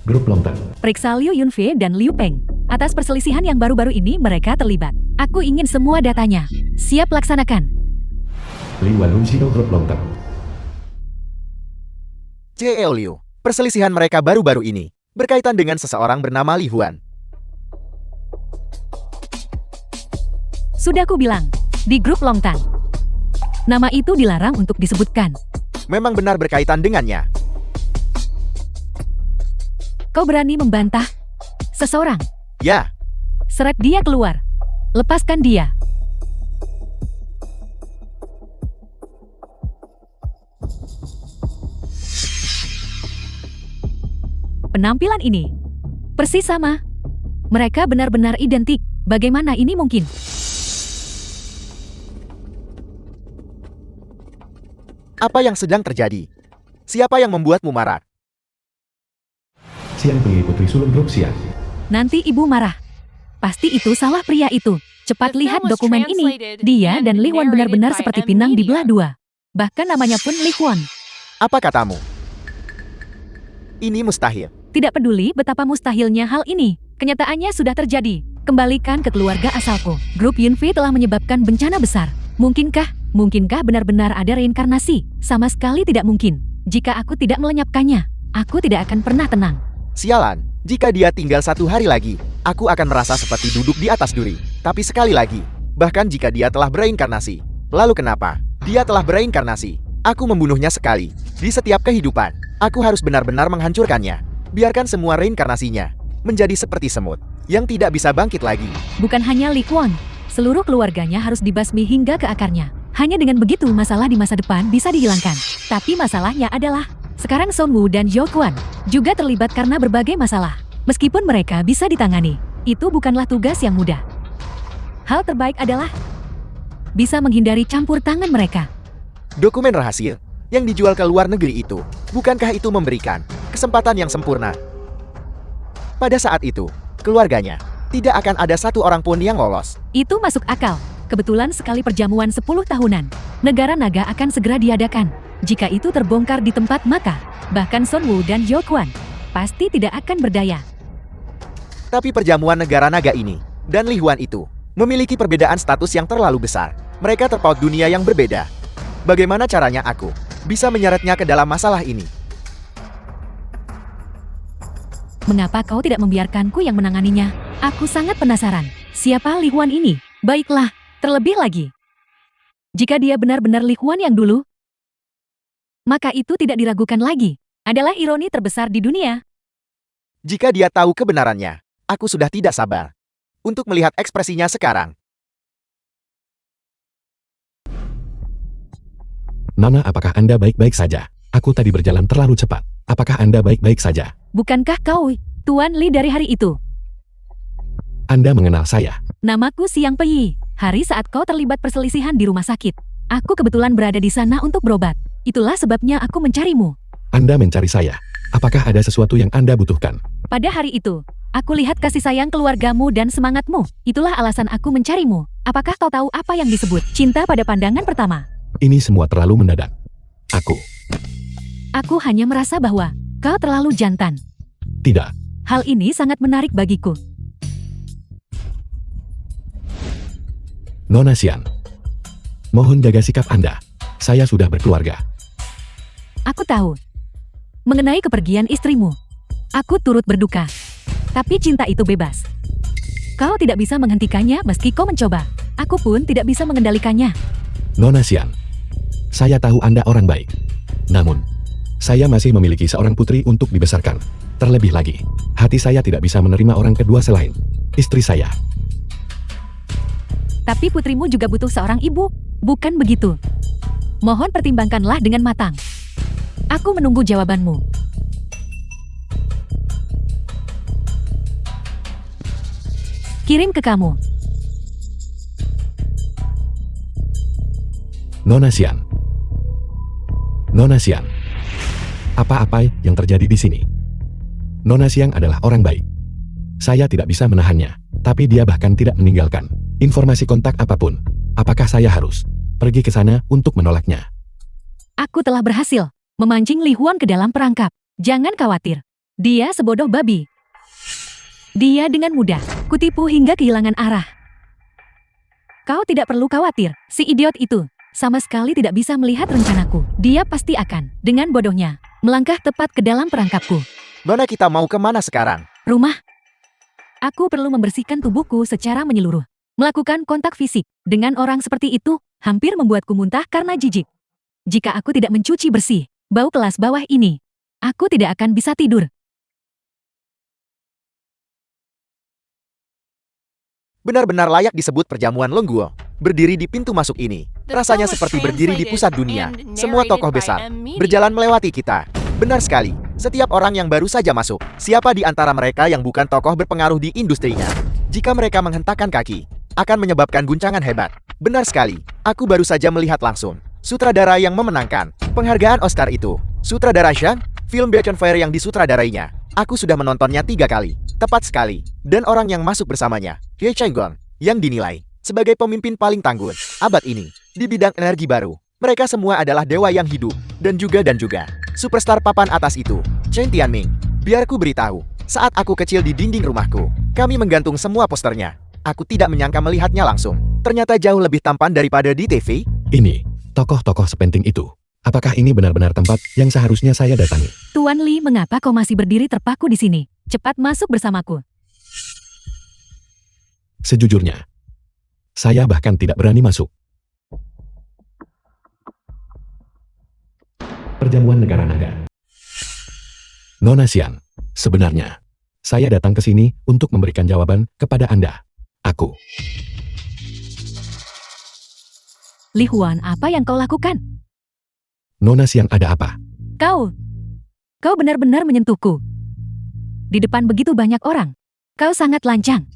Grup Longten. Periksa Liu Yunfei dan Liu Peng. Atas perselisihan yang baru-baru ini mereka terlibat. Aku ingin semua datanya. Siap laksanakan. Li Wanlu Shino Grup Longten. J.L. Liu. Perselisihan mereka baru-baru ini berkaitan dengan seseorang bernama Li Huan. Sudah ku bilang, di grup Longtan. Nama itu dilarang untuk disebutkan. Memang benar berkaitan dengannya. Kau berani membantah seseorang? Ya, Seret dia keluar. Lepaskan dia. Penampilan ini persis sama. Mereka benar-benar identik. Bagaimana ini mungkin? apa yang sedang terjadi? Siapa yang membuatmu marah? Siang Pei Putri Sulung Grup Siang. Nanti ibu marah. Pasti itu salah pria itu. Cepat The lihat film was dokumen ini. translated Dia and dan Li Huan benar-benar narrated by seperti M. pinang Media. dibelah dua. Bahkan namanya pun Li Huan. Apa katamu? Ini mustahil. Tidak peduli betapa mustahilnya hal ini. Kenyataannya sudah terjadi. Kembalikan ke keluarga asalku. Grup Yunfei telah menyebabkan bencana besar. Mungkinkah benar-benar ada reinkarnasi? Sama sekali tidak mungkin. Jika aku tidak melenyapkannya, aku tidak akan pernah tenang. Sialan, jika dia tinggal 1 hari lagi, aku akan merasa seperti duduk di atas duri. Tapi sekali lagi, bahkan jika dia telah bereinkarnasi, lalu kenapa? Dia telah bereinkarnasi. Aku membunuhnya sekali. Di setiap kehidupan, aku harus benar-benar menghancurkannya. Biarkan semua reinkarnasinya menjadi seperti semut yang tidak bisa bangkit lagi. Bukan hanya Li Quan, seluruh keluarganya harus dibasmi hingga ke akarnya. Hanya dengan begitu masalah di masa depan bisa dihilangkan. Tapi masalahnya adalah, sekarang Sun Wu dan Zhou Quan juga terlibat karena berbagai masalah. Meskipun mereka bisa ditangani, itu bukanlah tugas yang mudah. Hal terbaik adalah bisa menghindari campur tangan mereka. Dokumen rahasia yang dijual ke luar negeri itu, bukankah itu memberikan kesempatan yang sempurna? Pada saat itu, keluarganya tidak akan ada satu orang pun yang lolos. Itu masuk akal. Kebetulan sekali perjamuan 10 tahunan. Negara naga akan segera diadakan. Jika itu terbongkar di tempat maka, bahkan Sun Wu dan Zhou Quan pasti tidak akan berdaya. Tapi perjamuan negara naga ini dan Li Huan itu memiliki perbedaan status yang terlalu besar. Mereka terpaut dunia yang berbeda. Bagaimana caranya aku bisa menyeretnya ke dalam masalah ini? Mengapa kau tidak membiarkanku yang menanganinya? Aku sangat penasaran. Siapa Li Huan ini? Baiklah, terlebih lagi, jika dia benar-benar Li Huan yang dulu, maka itu tidak diragukan lagi. Adalah ironi terbesar di dunia. Jika dia tahu kebenarannya, aku sudah tidak sabar untuk melihat ekspresinya sekarang. Nona, apakah Anda baik-baik saja? Aku tadi berjalan terlalu cepat. Apakah Anda baik-baik saja? Bukankah kau Tuan Li dari hari itu? Anda mengenal saya. Namaku Siang Pei. Hari saat kau terlibat perselisihan di rumah sakit. Aku kebetulan berada di sana untuk berobat. Itulah sebabnya aku mencarimu. Anda mencari saya. Apakah ada sesuatu yang Anda butuhkan? Pada hari itu, aku lihat kasih sayang keluargamu dan semangatmu. Itulah alasan aku mencarimu. Apakah kau tahu apa yang disebut cinta pada pandangan pertama? Ini semua terlalu mendadak. Aku hanya merasa bahwa kau terlalu jantan. Tidak. Hal ini sangat menarik bagiku. Nona Xian, mohon jaga sikap Anda. Saya sudah berkeluarga. Aku tahu. Mengenai kepergian istrimu, aku turut berduka. Tapi cinta itu bebas. Kau tidak bisa menghentikannya meski kau mencoba. Aku pun tidak bisa mengendalikannya. Nona Xian, saya tahu Anda orang baik. Namun, saya masih memiliki seorang putri untuk dibesarkan. Terlebih lagi, hati saya tidak bisa menerima orang kedua selain istri saya. Tapi putrimu juga butuh seorang ibu, bukan begitu? Mohon pertimbangkanlah dengan matang. Aku menunggu jawabanmu. Kirim ke kamu. Nona Xian. Nona Xian. Apa-apa yang terjadi di sini? Nona Xian adalah orang baik. Saya tidak bisa menahannya, tapi dia bahkan tidak meninggalkan informasi kontak apapun. Apakah saya harus pergi ke sana untuk menolaknya? Aku telah berhasil memancing Li Huan ke dalam perangkap. Jangan khawatir. Dia sebodoh babi. Dia dengan mudah kutipu hingga kehilangan arah. Kau tidak perlu khawatir. Si idiot itu sama sekali tidak bisa melihat rencanaku. Dia pasti akan, dengan bodohnya, melangkah tepat ke dalam perangkapku. Nona, kita mau kemana sekarang? Rumah. Aku perlu membersihkan tubuhku secara menyeluruh. Melakukan kontak fisik dengan orang seperti itu hampir membuatku muntah karena jijik. Jika aku tidak mencuci bersih bau kelas bawah ini, aku tidak akan bisa tidur. Benar-benar layak disebut perjamuan Longguo. Berdiri di pintu masuk ini, rasanya seperti berdiri di pusat dunia. Semua tokoh besar berjalan melewati kita. Benar sekali, setiap orang yang baru saja masuk, siapa di antara mereka yang bukan tokoh berpengaruh di industrinya? Jika mereka menghentakkan kaki, akan menyebabkan guncangan hebat. Benar sekali, aku baru saja melihat langsung sutradara yang memenangkan penghargaan Oscar itu. Sutradara Shang, film Beyond Fire yang disutradarainya. Aku sudah menontonnya 3 kali, tepat sekali. Dan orang yang masuk bersamanya, Ye Chenggong, yang dinilai sebagai pemimpin paling tangguh abad ini di bidang energi baru. Mereka semua adalah dewa yang hidup dan juga superstar papan atas itu, Chen Tianming. Biar ku beritahu, Saat aku kecil di dinding rumahku, kami menggantung semua posternya. Aku tidak menyangka melihatnya langsung. Ternyata jauh lebih tampan daripada di TV. Ini, tokoh-tokoh sepenting itu. Apakah ini benar-benar tempat yang seharusnya saya datangi? Tuan Li, mengapa kau masih berdiri terpaku di sini? Cepat masuk bersamaku. Sejujurnya, saya bahkan tidak berani masuk. Perjamuan negara naga. Nona Xiang, sebenarnya, saya datang ke sini untuk memberikan jawaban kepada Anda. Aku. Li Huan, apa yang kau lakukan? Nona Xiang, ada apa? Kau benar-benar menyentuhku. Di depan begitu banyak orang. Kau sangat lancang.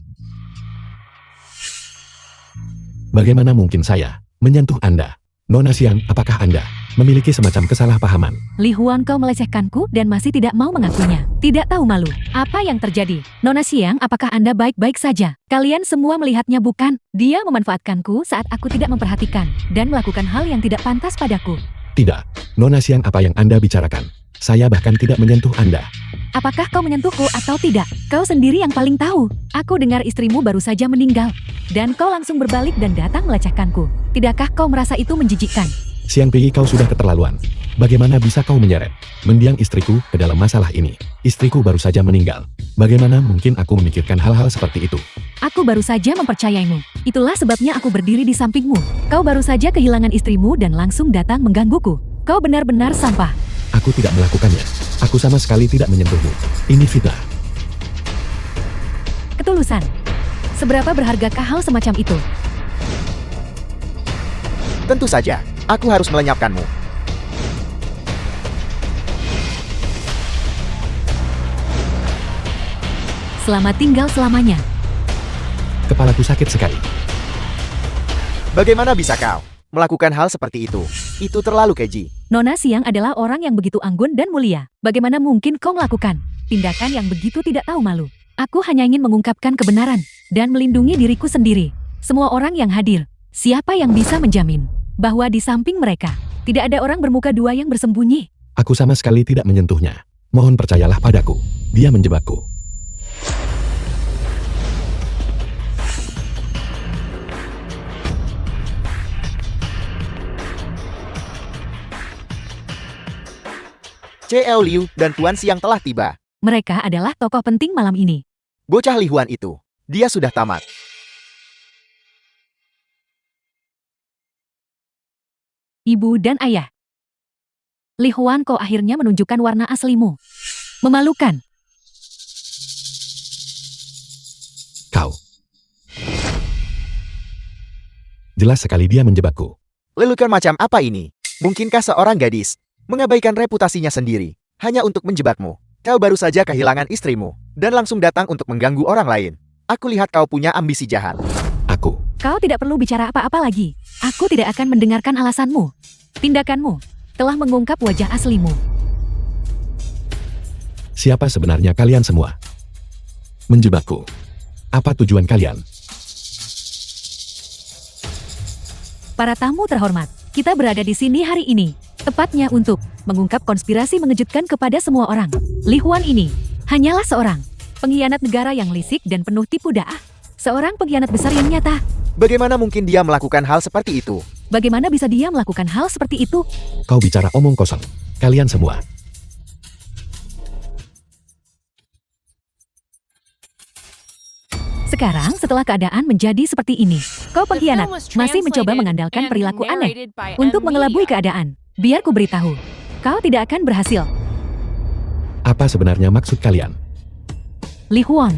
Bagaimana mungkin saya menyentuh Anda? Nona Xiang, apakah Anda memiliki semacam kesalahpahaman? Li Huan, kau melecehkanku dan masih tidak mau mengakuinya. Tidak tahu malu. Apa yang terjadi? Nona Xiang, apakah Anda baik-baik saja? Kalian semua melihatnya bukan? Dia memanfaatkanku saat aku tidak memperhatikan dan melakukan hal yang tidak pantas padaku. Tidak, Nona Xiang, apa yang Anda bicarakan? Saya bahkan tidak menyentuh Anda. Apakah kau menyentuhku atau tidak? Kau sendiri yang paling tahu. Aku dengar istrimu baru saja meninggal. Dan kau langsung berbalik dan datang melecehkanku. Tidakkah kau merasa itu menjijikkan? Xiang Pei, kau sudah keterlaluan. Bagaimana bisa kau menyeret mendiang istriku ke dalam masalah ini? Istriku baru saja meninggal. Bagaimana mungkin aku memikirkan hal-hal seperti itu? Aku baru saja mempercayaimu. Itulah sebabnya aku berdiri di sampingmu. Kau baru saja kehilangan istrimu dan langsung datang menggangguku. Kau benar-benar sampah. Aku tidak melakukannya. Aku sama sekali tidak menyentuhmu. Ini fitnah. Ketulusan. Seberapa berhargakah hal semacam itu? Tentu saja, aku harus melenyapkanmu. Selamat tinggal selamanya. Kepalaku sakit sekali. Bagaimana bisa kau melakukan hal seperti itu? Itu terlalu keji. Nona Xiang adalah orang yang begitu anggun dan mulia. Bagaimana mungkin kau melakukan tindakan yang begitu tidak tahu malu? Aku hanya ingin mengungkapkan kebenaran dan melindungi diriku sendiri. Semua orang yang hadir, siapa yang bisa menjamin bahwa di samping mereka tidak ada orang bermuka dua yang bersembunyi? Aku sama sekali tidak menyentuhnya. Mohon percayalah padaku. Dia menjebakku. C.L. Liu dan Tuan Xiang telah tiba. Mereka adalah tokoh penting malam ini. Bocah Li Huan itu, dia sudah tamat. Ibu dan ayah. Li Huan, kau akhirnya menunjukkan warna aslimu. Memalukan. Kau. Jelas sekali dia menjebakku. Lelucon macam apa ini? Mungkinkah seorang gadis mengabaikan reputasinya sendiri hanya untuk menjebakmu? Kau baru saja kehilangan istrimu dan langsung datang untuk mengganggu orang lain. Aku lihat kau punya ambisi jahat. Aku. Kau tidak perlu bicara apa-apa lagi. Aku tidak akan mendengarkan alasanmu. Tindakanmu telah mengungkap wajah aslimu. Siapa sebenarnya kalian semua? Menjebakku. Apa tujuan kalian? Para tamu terhormat, kita berada di sini hari ini tepatnya untuk mengungkap konspirasi mengejutkan kepada semua orang. Li Huan ini hanyalah seorang pengkhianat negara yang lisik dan penuh tipu daya. Seorang pengkhianat besar yang nyata. Bagaimana mungkin dia melakukan hal seperti itu? Bagaimana bisa dia melakukan hal seperti itu? Kau bicara omong kosong. Kalian semua. Sekarang setelah keadaan menjadi seperti ini, kau pengkhianat masih mencoba mengandalkan perilaku aneh untuk mengelabui keadaan. Biar ku beritahu, kau tidak akan berhasil. Apa sebenarnya maksud kalian? Li Huan,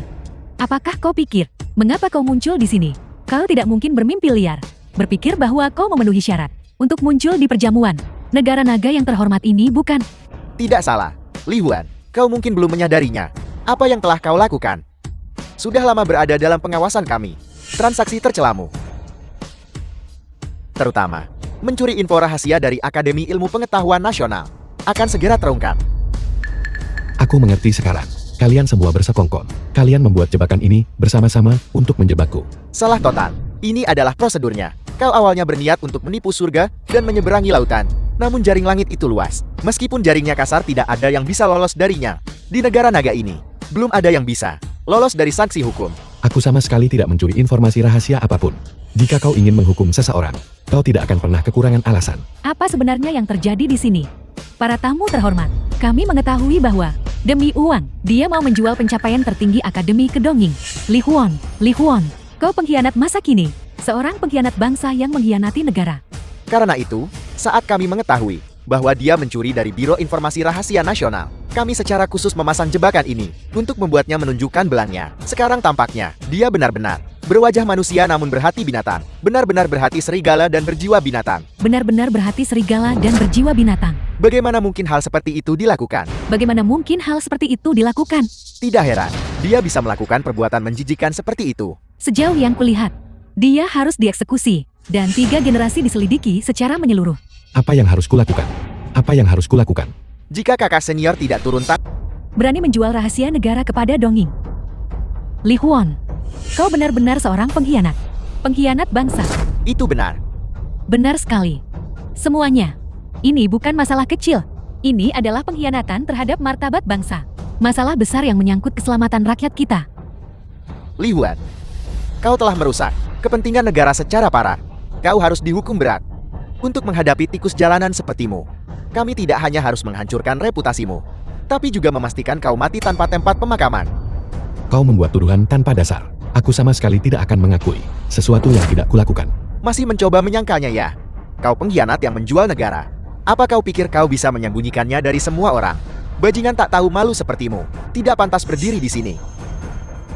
apakah kau pikir mengapa kau muncul di sini? Kau tidak mungkin bermimpi liar, berpikir bahwa kau memenuhi syarat untuk muncul di perjamuan negara naga yang terhormat ini, bukan? Tidak salah. Li Huan, kau mungkin belum menyadarinya. Apa yang telah kau lakukan? Sudah lama berada dalam pengawasan kami. Transaksi tercelamu, terutama mencuri info rahasia dari Akademi Ilmu Pengetahuan Nasional, akan segera terungkap. Aku mengerti sekarang. Kalian semua bersekongkol. Kalian membuat jebakan ini bersama-sama untuk menjebakku. Salah total. Ini adalah prosedurnya. Kau awalnya berniat untuk menipu surga dan menyeberangi lautan. Namun jaring langit itu luas. Meskipun jaringnya kasar, tidak ada yang bisa lolos darinya. Di negara naga ini, Belum ada yang bisa lolos dari sanksi hukum. Aku sama sekali tidak mencuri informasi rahasia apapun. Jika kau ingin menghukum seseorang, kau tidak akan pernah kekurangan alasan. Apa sebenarnya yang terjadi di sini? Para tamu terhormat, kami mengetahui bahwa demi uang, dia mau menjual pencapaian tertinggi Akademi ke Donging. Li Huan, kau pengkhianat masa kini, seorang pengkhianat bangsa yang mengkhianati negara. Karena itu, saat kami mengetahui bahwa dia mencuri dari Biro Informasi Rahasia Nasional, kami secara khusus memasang jebakan ini untuk membuatnya menunjukkan belangnya. Sekarang tampaknya, dia benar-benar berwajah manusia namun berhati binatang. Benar-benar berhati serigala dan berjiwa binatang. Benar-benar berhati serigala dan berjiwa binatang. Bagaimana mungkin hal seperti itu dilakukan? Bagaimana mungkin hal seperti itu dilakukan? Tidak heran, dia bisa melakukan perbuatan menjijikan seperti itu. Sejauh yang kulihat, dia harus dieksekusi, dan 3 generasi diselidiki secara menyeluruh. Apa yang harus kulakukan? Apa yang harus kulakukan? Jika kakak senior tidak turun tangan, Berani menjual rahasia negara kepada Donging. Li Huan, kau benar-benar seorang pengkhianat. Pengkhianat bangsa. itu benar. Benar sekali. Semuanya. Ini bukan masalah kecil. Ini adalah pengkhianatan terhadap martabat bangsa. Masalah besar yang menyangkut keselamatan rakyat kita. Li Huan, kau telah merusak kepentingan negara secara parah. Kau harus dihukum berat. Untuk menghadapi tikus jalanan sepertimu, kami tidak hanya harus menghancurkan reputasimu, tapi juga memastikan kau mati tanpa tempat pemakaman. Kau membuat tuduhan tanpa dasar. Aku sama sekali tidak akan mengakui sesuatu yang tidak kulakukan. Masih mencoba menyangkalnya ya? Kau pengkhianat yang menjual negara. Apa kau pikir kau bisa menyembunyikannya dari semua orang? Bajingan tak tahu malu sepertimu tidak pantas berdiri di sini.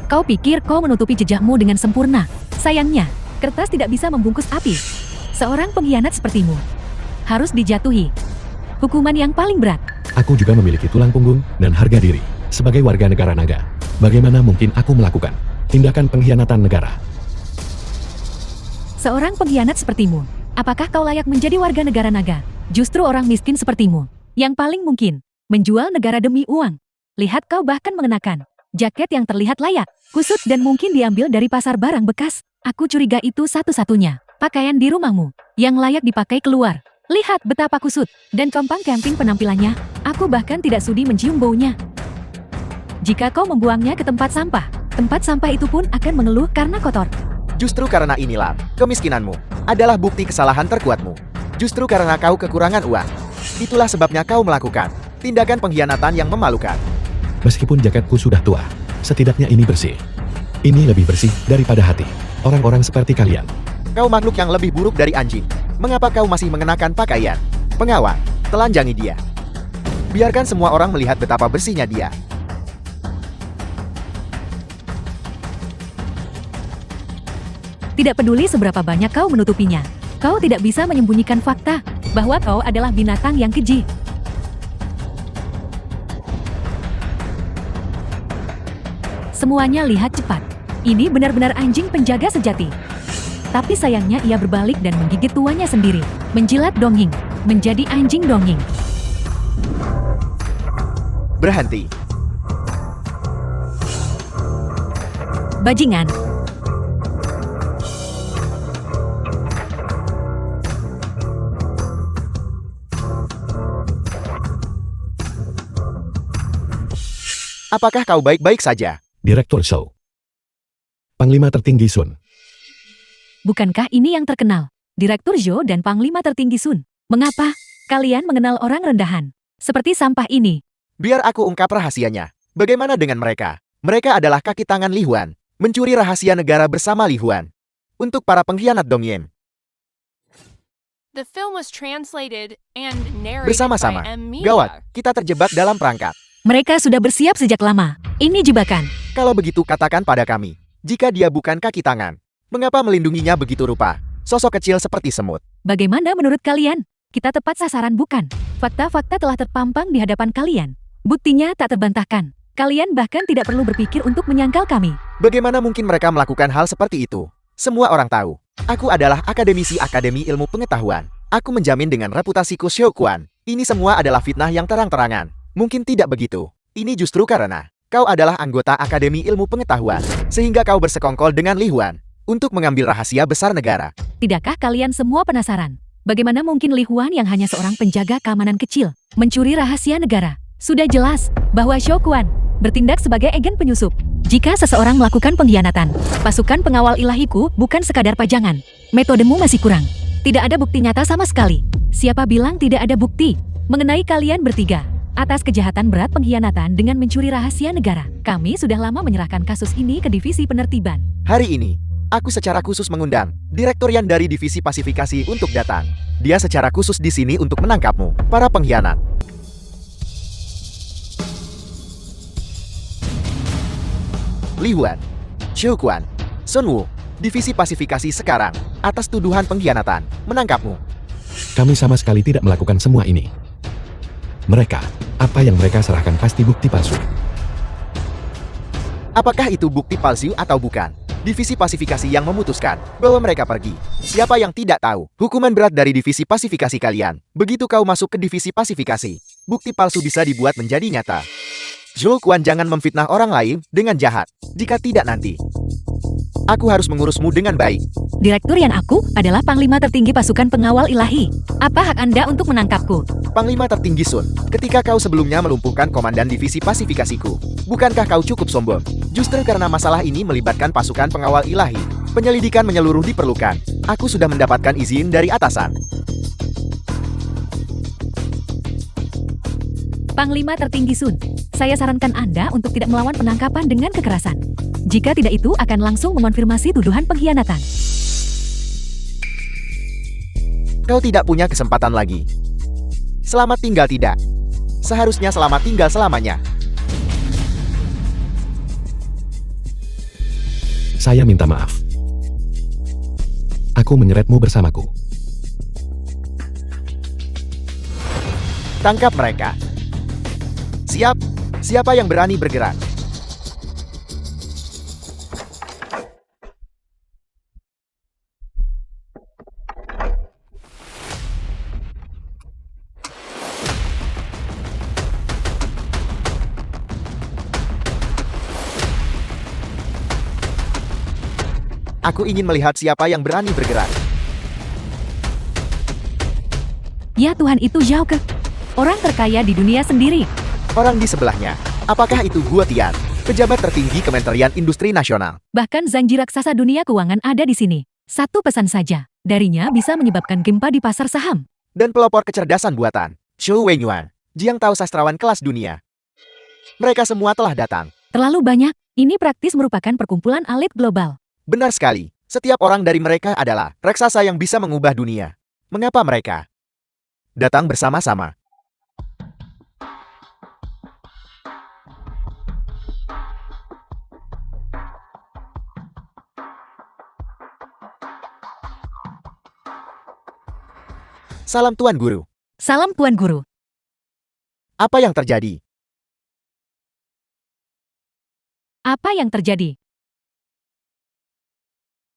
Kau pikir kau menutupi jejakmu dengan sempurna. Sayangnya, kertas tidak bisa membungkus api. Seorang pengkhianat sepertimu harus dijatuhi hukuman yang paling berat. Aku juga memiliki tulang punggung dan harga diri. Sebagai warga negara naga, bagaimana mungkin aku melakukan tindakan pengkhianatan negara? Seorang pengkhianat sepertimu, apakah kau layak menjadi warga negara naga? Justru orang miskin sepertimu, yang paling mungkin menjual negara demi uang. Lihat, kau bahkan mengenakan jaket yang terlihat layak, kusut dan mungkin diambil dari pasar barang bekas. Aku curiga itu satu-satunya pakaian di rumahmu yang layak dipakai keluar. Lihat betapa kusut dan kompang camping penampilannya. Aku bahkan tidak sudi mencium baunya. Jika kau membuangnya ke tempat sampah itu pun akan mengeluh karena kotor. Justru karena inilah kemiskinanmu adalah bukti kesalahan terkuatmu. Justru karena kau kekurangan uang, itulah sebabnya kau melakukan tindakan pengkhianatan yang memalukan. Meskipun jaketku sudah tua, setidaknya ini bersih. Ini lebih bersih daripada hati orang-orang seperti kalian. Kau makhluk yang lebih buruk dari anjing. Mengapa kau masih mengenakan pakaian? Pengawal, telanjangi dia. Biarkan semua orang melihat betapa bersihnya dia. Tidak peduli seberapa banyak kau menutupinya, kau tidak bisa menyembunyikan fakta bahwa kau adalah binatang yang keji. Semuanya lihat cepat. Ini benar-benar anjing penjaga sejati. Tapi sayangnya ia berbalik dan menggigit tuannya sendiri, menjilat Donging, menjadi anjing Donging. Berhenti. Bajingan. Apakah kau baik-baik saja? Direktur Show. Panglima tertinggi Sun. Bukankah ini yang terkenal? Direktur Zhou dan Panglima tertinggi Sun. Mengapa kalian mengenal orang rendahan seperti sampah ini? Biar aku ungkap rahasianya. Bagaimana dengan mereka? Mereka adalah kaki tangan Li Huan, mencuri rahasia negara bersama Li Huan. Untuk para pengkhianat Dongyin. The film was translated and narrated Bersama-sama. by M. Gawat, kita terjebak dalam perangkap. Mereka sudah bersiap sejak lama. Ini jebakan. Kalau begitu katakan pada kami, jika dia bukan kaki tangan, mengapa melindunginya begitu rupa? Sosok kecil seperti semut. Bagaimana menurut kalian? Kita tepat sasaran bukan? Fakta-fakta telah terpampang di hadapan kalian. Buktinya tak terbantahkan. Kalian bahkan tidak perlu berpikir untuk menyangkal kami. Bagaimana mungkin mereka melakukan hal seperti itu? Semua orang tahu. Aku adalah akademisi Akademi Ilmu Pengetahuan. Aku menjamin dengan reputasiku Xiaoquan. Ini semua adalah fitnah yang terang-terangan. Mungkin tidak begitu. Ini justru karena kau adalah anggota Akademi Ilmu Pengetahuan, sehingga kau bersekongkol dengan Li Huan untuk mengambil rahasia besar negara. Tidakkah kalian semua penasaran? Bagaimana mungkin Li Huan yang hanya seorang penjaga keamanan kecil mencuri rahasia negara? Sudah jelas bahwa Xiaoquan bertindak sebagai agen penyusup. Jika seseorang melakukan pengkhianatan, pasukan pengawal ilahiku bukan sekadar pajangan. Metodemu masih kurang. Tidak ada bukti nyata sama sekali. Siapa bilang tidak ada bukti? Mengenai kalian bertiga, atas kejahatan berat pengkhianatan dengan mencuri rahasia negara. Kami sudah lama menyerahkan kasus ini ke Divisi Penertiban. Hari ini, aku secara khusus mengundang Direktorian dari Divisi Pasifikasi untuk datang. Dia secara khusus di sini untuk menangkapmu, para pengkhianat. Li Huan, Xiu Quan, Sun Wu, Divisi Pasifikasi sekarang, atas tuduhan pengkhianatan, menangkapmu. Kami sama sekali tidak melakukan semua ini. Mereka, apa yang mereka serahkan pasti bukti palsu. Apakah itu bukti palsu atau bukan? Divisi Pasifikasi yang memutuskan bahwa mereka pergi. Siapa yang tidak tahu? Hukuman berat dari Divisi Pasifikasi kalian. Begitu kau masuk ke Divisi Pasifikasi, bukti palsu bisa dibuat menjadi nyata. Zhou Quan, jangan memfitnah orang lain dengan jahat. Jika tidak nanti, aku harus mengurusmu dengan baik. Direktur yang aku adalah Panglima tertinggi pasukan pengawal ilahi. Apa hak Anda untuk menangkapku? Panglima tertinggi Sun, ketika kau sebelumnya melumpuhkan komandan divisi pasifikasiku, bukankah kau cukup sombong? Justru karena masalah ini melibatkan pasukan pengawal ilahi, penyelidikan menyeluruh diperlukan. Aku sudah mendapatkan izin dari atasan. Panglima tertinggi Sun, saya sarankan Anda untuk tidak melawan penangkapan dengan kekerasan. Jika tidak, itu akan langsung mengonfirmasi tuduhan pengkhianatan. Kau tidak punya kesempatan lagi. Selamat tinggal tidak. Seharusnya selamat tinggal selamanya. Saya minta maaf. Aku menyeretmu bersamaku. Tangkap mereka. Siap. Siapa yang berani bergerak? Aku ingin melihat siapa yang berani bergerak. Ya Tuhan, itu Zhao Ke. Orang terkaya di dunia sendiri. Orang di sebelahnya. Apakah itu Guo Tian, pejabat tertinggi Kementerian Industri Nasional? Bahkan Zhangji raksasa dunia keuangan ada di sini. Satu pesan saja, darinya bisa menyebabkan gempa di pasar saham. Dan pelopor kecerdasan buatan, Zhou Wenyuan, Jiang Tao sastrawan kelas dunia. Mereka semua telah datang. Terlalu banyak, ini praktis merupakan perkumpulan elit global. Benar sekali, setiap orang dari mereka adalah raksasa yang bisa mengubah dunia. Mengapa mereka datang bersama-sama? Salam Tuan Guru. Salam Tuan Guru. Apa yang terjadi? Apa yang terjadi?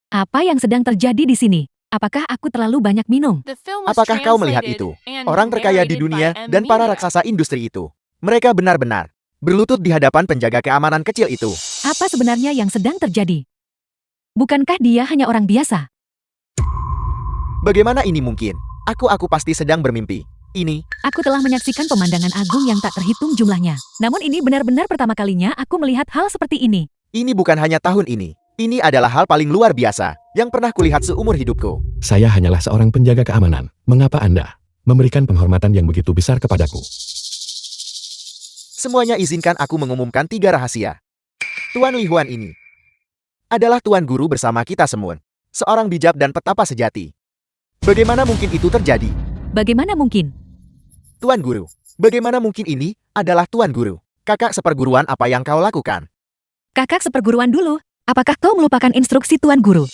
Apa yang sedang terjadi di sini? Apakah aku terlalu banyak minum? The film was Apakah kau melihat translated itu? and Orang terkaya di narrated dunia by dan para Emilia. raksasa industri itu. Mereka benar-benar berlutut di hadapan penjaga keamanan kecil itu. Apa sebenarnya yang sedang terjadi? Bukankah dia hanya orang biasa? Bagaimana ini mungkin? Aku pasti sedang bermimpi. Ini, Aku telah menyaksikan pemandangan agung yang tak terhitung jumlahnya. Namun ini benar-benar pertama kalinya aku melihat hal seperti ini. ini bukan hanya tahun ini. Ini adalah hal paling luar biasa yang pernah kulihat seumur hidupku. Saya hanyalah seorang penjaga keamanan. Mengapa Anda memberikan penghormatan yang begitu besar kepadaku? Semuanya izinkan aku mengumumkan 3 rahasia. Tuan Li Huan ini adalah Tuan Guru bersama kita semua. Seorang bijak dan petapa sejati. Bagaimana mungkin itu terjadi? Bagaimana mungkin? Tuan Guru, bagaimana mungkin ini adalah Tuan Guru? Kakak seperguruan, apa yang kau lakukan? Kakak seperguruan dulu. Apakah kau melupakan instruksi Tuan Guru?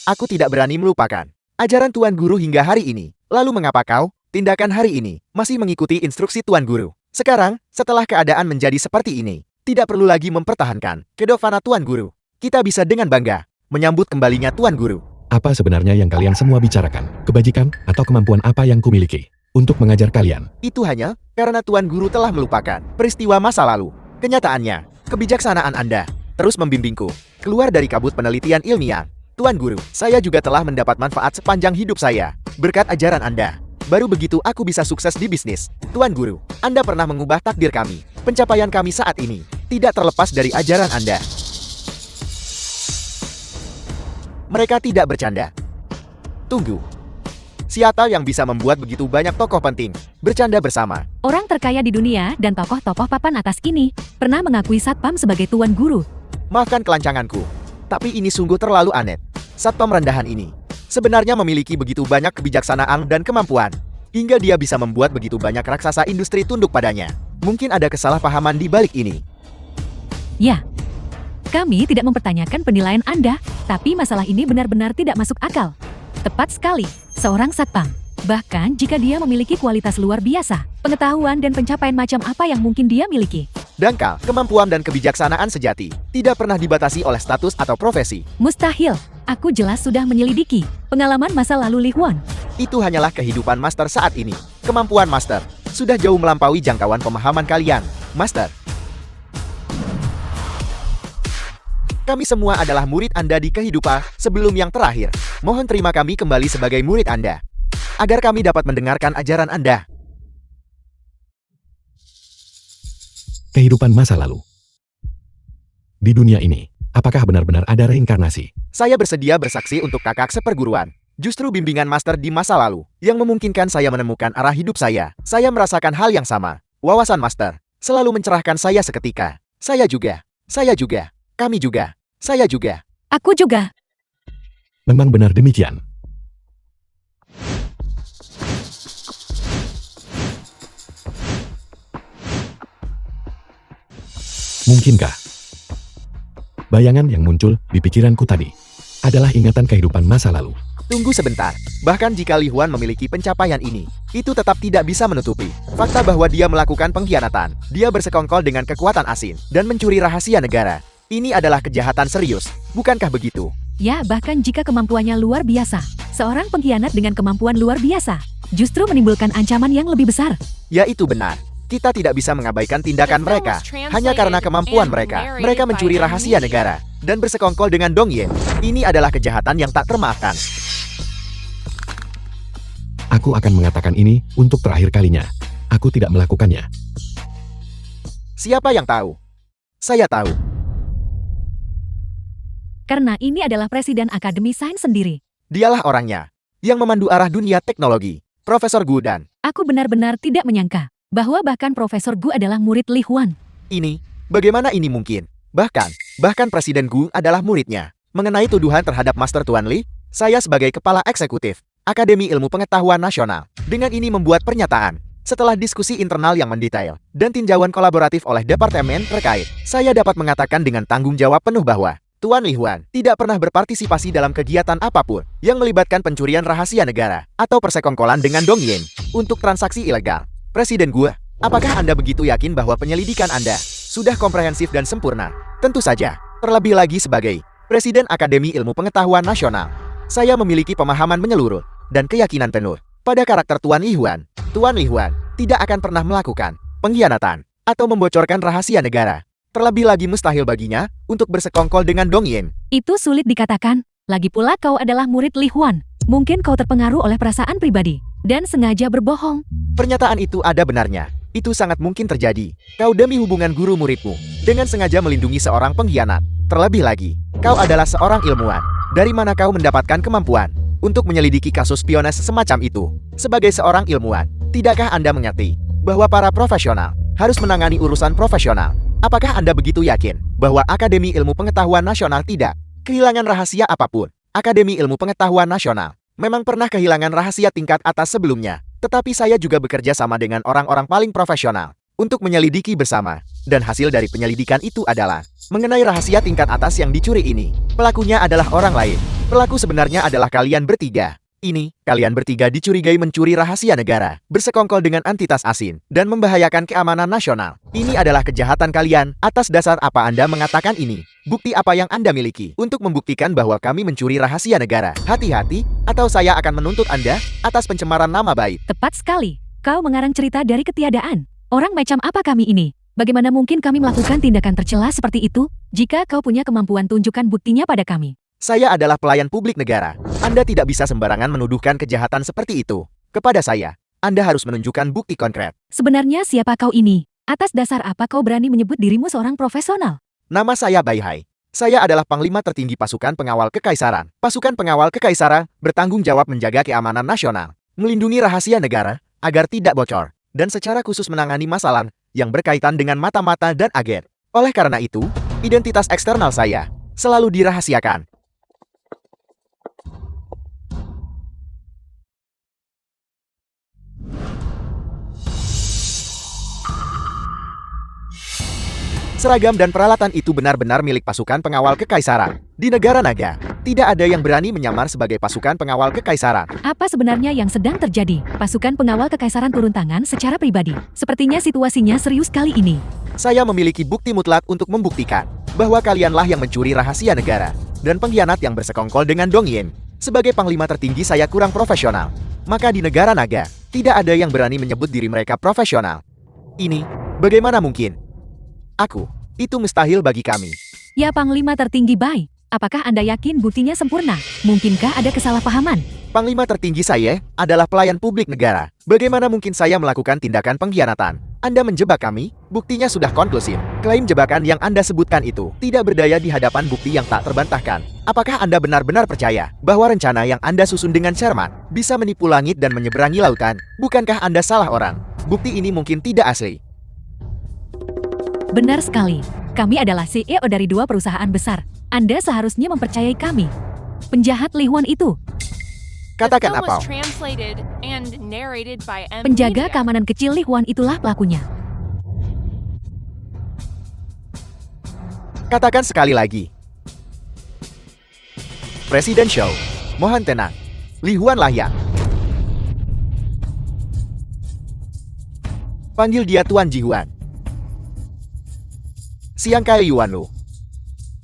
Aku tidak berani melupakan ajaran Tuan Guru hingga hari ini. Lalu mengapa kau, tindakan hari ini, masih mengikuti instruksi Tuan Guru? Sekarang, setelah keadaan menjadi seperti ini, tidak perlu lagi mempertahankan kedofana Tuan Guru. Kita bisa dengan bangga menyambut kembalinya Tuan Guru. Apa sebenarnya yang kalian semua bicarakan? Kebajikan atau kemampuan apa yang kumiliki untuk mengajar kalian? Itu hanya karena Tuan Guru telah melupakan peristiwa masa lalu. Kenyataannya, kebijaksanaan Anda terus membimbingku keluar dari kabut penelitian ilmiah. Tuan Guru, saya juga telah mendapat manfaat sepanjang hidup saya berkat ajaran Anda. Baru begitu aku bisa sukses di bisnis. Tuan Guru, Anda pernah mengubah takdir kami. Pencapaian kami saat ini tidak terlepas dari ajaran Anda. Mereka tidak bercanda. Tunggu. Siapa yang bisa membuat begitu banyak tokoh penting bercanda bersama? Orang terkaya di dunia dan tokoh-tokoh papan atas ini pernah mengakui Satpam sebagai tuan guru. Maafkan kelancanganku, tapi ini sungguh terlalu aneh. Satpam rendahan ini sebenarnya memiliki begitu banyak kebijaksanaan dan kemampuan, hingga dia bisa membuat begitu banyak raksasa industri tunduk padanya. Mungkin ada kesalahpahaman di balik ini. Ya, kami tidak mempertanyakan penilaian Anda, tapi masalah ini benar-benar tidak masuk akal. Tepat sekali, seorang satpam. Bahkan jika dia memiliki kualitas luar biasa, pengetahuan dan pencapaian macam apa yang mungkin dia miliki. Dangkal, kemampuan dan kebijaksanaan sejati tidak pernah dibatasi oleh status atau profesi. Mustahil, aku jelas sudah menyelidiki pengalaman masa lalu Li Huan. Itu hanyalah kehidupan Master saat ini. Kemampuan Master sudah jauh melampaui jangkauan pemahaman kalian, Master. Kami semua adalah murid Anda di kehidupan sebelum yang terakhir. Mohon terima kami kembali sebagai murid Anda, agar kami dapat mendengarkan ajaran Anda. Kehidupan masa lalu. Di dunia ini, apakah benar-benar ada reinkarnasi? Saya bersedia bersaksi untuk kakak seperguruan. Justru bimbingan Master di masa lalu yang memungkinkan saya menemukan arah hidup saya. Saya merasakan hal yang sama. Wawasan Master selalu mencerahkan saya seketika. Saya juga, kami juga, saya juga. Aku juga. Memang benar demikian. Mungkinkah bayangan yang muncul di pikiranku tadi adalah ingatan kehidupan masa lalu? Tunggu sebentar. Bahkan jika Li Huan memiliki pencapaian ini, itu tetap tidak bisa menutupi fakta bahwa dia melakukan pengkhianatan. Dia bersekongkol dengan kekuatan asing dan mencuri rahasia negara. Ini adalah kejahatan serius, bukankah begitu? Ya, bahkan jika kemampuannya luar biasa, seorang pengkhianat dengan kemampuan luar biasa justru menimbulkan ancaman yang lebih besar. Ya, itu benar. Kita tidak bisa mengabaikan tindakan mereka hanya karena kemampuan mereka. Mereka mencuri rahasia negara dan bersekongkol dengan Dong Yin. Ini adalah kejahatan yang tak termaafkan. Aku akan mengatakan ini untuk terakhir kalinya. Aku tidak melakukannya. Siapa yang tahu? Saya tahu. Karena ini adalah Presiden Akademi Sains sendiri. Dialah orangnya yang memandu arah dunia teknologi, Profesor Gu dan Aku benar-benar tidak menyangka bahwa bahkan Profesor Gu adalah murid Li Huan. ini, bagaimana ini mungkin? Bahkan Presiden Gu adalah muridnya. Mengenai tuduhan terhadap Master Tuan Li, saya sebagai Kepala Eksekutif Akademi Ilmu Pengetahuan Nasional, dengan ini membuat pernyataan. Setelah diskusi internal yang mendetail dan tinjauan kolaboratif oleh departemen terkait, saya dapat mengatakan dengan tanggung jawab penuh bahwa Tuan Li Huan tidak pernah berpartisipasi dalam kegiatan apapun yang melibatkan pencurian rahasia negara atau persekongkolan dengan Dong Yin untuk transaksi ilegal. Presiden Gu, apakah Anda begitu yakin bahwa penyelidikan Anda sudah komprehensif dan sempurna? Tentu saja, terlebih lagi sebagai Presiden Akademi Ilmu Pengetahuan Nasional, saya memiliki pemahaman menyeluruh dan keyakinan penuh pada karakter Tuan Li Huan. Tuan Li Huan tidak akan pernah melakukan pengkhianatan atau membocorkan rahasia negara. Terlebih lagi mustahil baginya untuk bersekongkol dengan Dong Yin. Itu sulit dikatakan. Lagi pula kau adalah murid Li Huan. Mungkin kau terpengaruh oleh perasaan pribadi dan sengaja berbohong. Pernyataan itu ada benarnya. Itu sangat mungkin terjadi. Kau demi hubungan guru muridmu dengan sengaja melindungi seorang pengkhianat. Terlebih lagi, kau adalah seorang ilmuwan. Dari mana kau mendapatkan kemampuan untuk menyelidiki kasus spionase semacam itu? Sebagai seorang ilmuwan, tidakkah Anda mengerti bahwa para profesional harus menangani urusan profesional? Apakah Anda begitu yakin bahwa Akademi Ilmu Pengetahuan Nasional tidak kehilangan rahasia apapun? Akademi Ilmu Pengetahuan Nasional memang pernah kehilangan rahasia tingkat atas sebelumnya, tetapi saya juga bekerja sama dengan orang-orang paling profesional untuk menyelidiki bersama. Dan hasil dari penyelidikan itu adalah mengenai rahasia tingkat atas yang dicuri ini. Pelakunya adalah orang lain. Pelaku sebenarnya adalah kalian bertiga. Ini, kalian bertiga dicurigai mencuri rahasia negara, bersekongkol dengan entitas asing, dan membahayakan keamanan nasional. Ini adalah kejahatan kalian. Atas dasar apa Anda mengatakan ini? Bukti apa yang Anda miliki untuk membuktikan bahwa kami mencuri rahasia negara? Hati-hati, atau saya akan menuntut Anda atas pencemaran nama baik. Tepat sekali. Kau mengarang cerita dari ketiadaan. Orang macam apa kami ini? Bagaimana mungkin kami melakukan tindakan tercela seperti itu? Jika kau punya kemampuan, tunjukkan buktinya pada kami. Saya adalah pelayan publik negara. Anda tidak bisa sembarangan menuduhkan kejahatan seperti itu kepada saya. Anda harus menunjukkan bukti konkret. Sebenarnya siapa kau ini? Atas dasar apa kau berani menyebut dirimu seorang profesional? Nama saya Bai Hai. Saya adalah panglima tertinggi pasukan pengawal kekaisaran. Pasukan pengawal kekaisaran bertanggung jawab menjaga keamanan nasional, melindungi rahasia negara agar tidak bocor, dan secara khusus menangani masalah yang berkaitan dengan mata-mata dan agen. Oleh karena itu, identitas eksternal saya selalu dirahasiakan. Seragam dan peralatan itu benar-benar milik pasukan pengawal kekaisaran. Di negara naga, tidak ada yang berani menyamar sebagai pasukan pengawal kekaisaran. Apa sebenarnya yang sedang terjadi? Pasukan pengawal kekaisaran turun tangan secara pribadi. Sepertinya situasinya serius kali ini. Saya memiliki bukti mutlak untuk membuktikan bahwa kalianlah yang mencuri rahasia negara dan pengkhianat yang bersekongkol dengan Dong Yin. Sebagai panglima tertinggi saya kurang profesional. Maka di negara naga, tidak ada yang berani menyebut diri mereka profesional. Ini, bagaimana mungkin? Itu mustahil bagi kami. Ya Panglima Tertinggi Bai, apakah Anda yakin buktinya sempurna? Mungkinkah ada kesalahpahaman? Panglima tertinggi saya adalah pelayan publik negara. Bagaimana mungkin saya melakukan tindakan pengkhianatan? Anda menjebak kami, buktinya sudah konklusif. Klaim jebakan yang Anda sebutkan itu tidak berdaya di hadapan bukti yang tak terbantahkan. Apakah Anda benar-benar percaya bahwa rencana yang Anda susun dengan cermat bisa menipu langit dan menyeberangi lautan? Bukankah Anda salah orang? Bukti ini mungkin tidak asli. Benar sekali. Kami adalah CEO dari 2 perusahaan besar. Anda seharusnya mempercayai kami. Penjahat Li Huan itu. Katakan The film apa? was translated and narrated by M. Penjaga Media. keamanan kecil Li Huan itulah pelakunya. Katakan sekali lagi. Presiden Show. Mohon tenang. Li Huan lah yang. Panggil dia Tuan Ji Huan. Siang Kai Yuan Lu.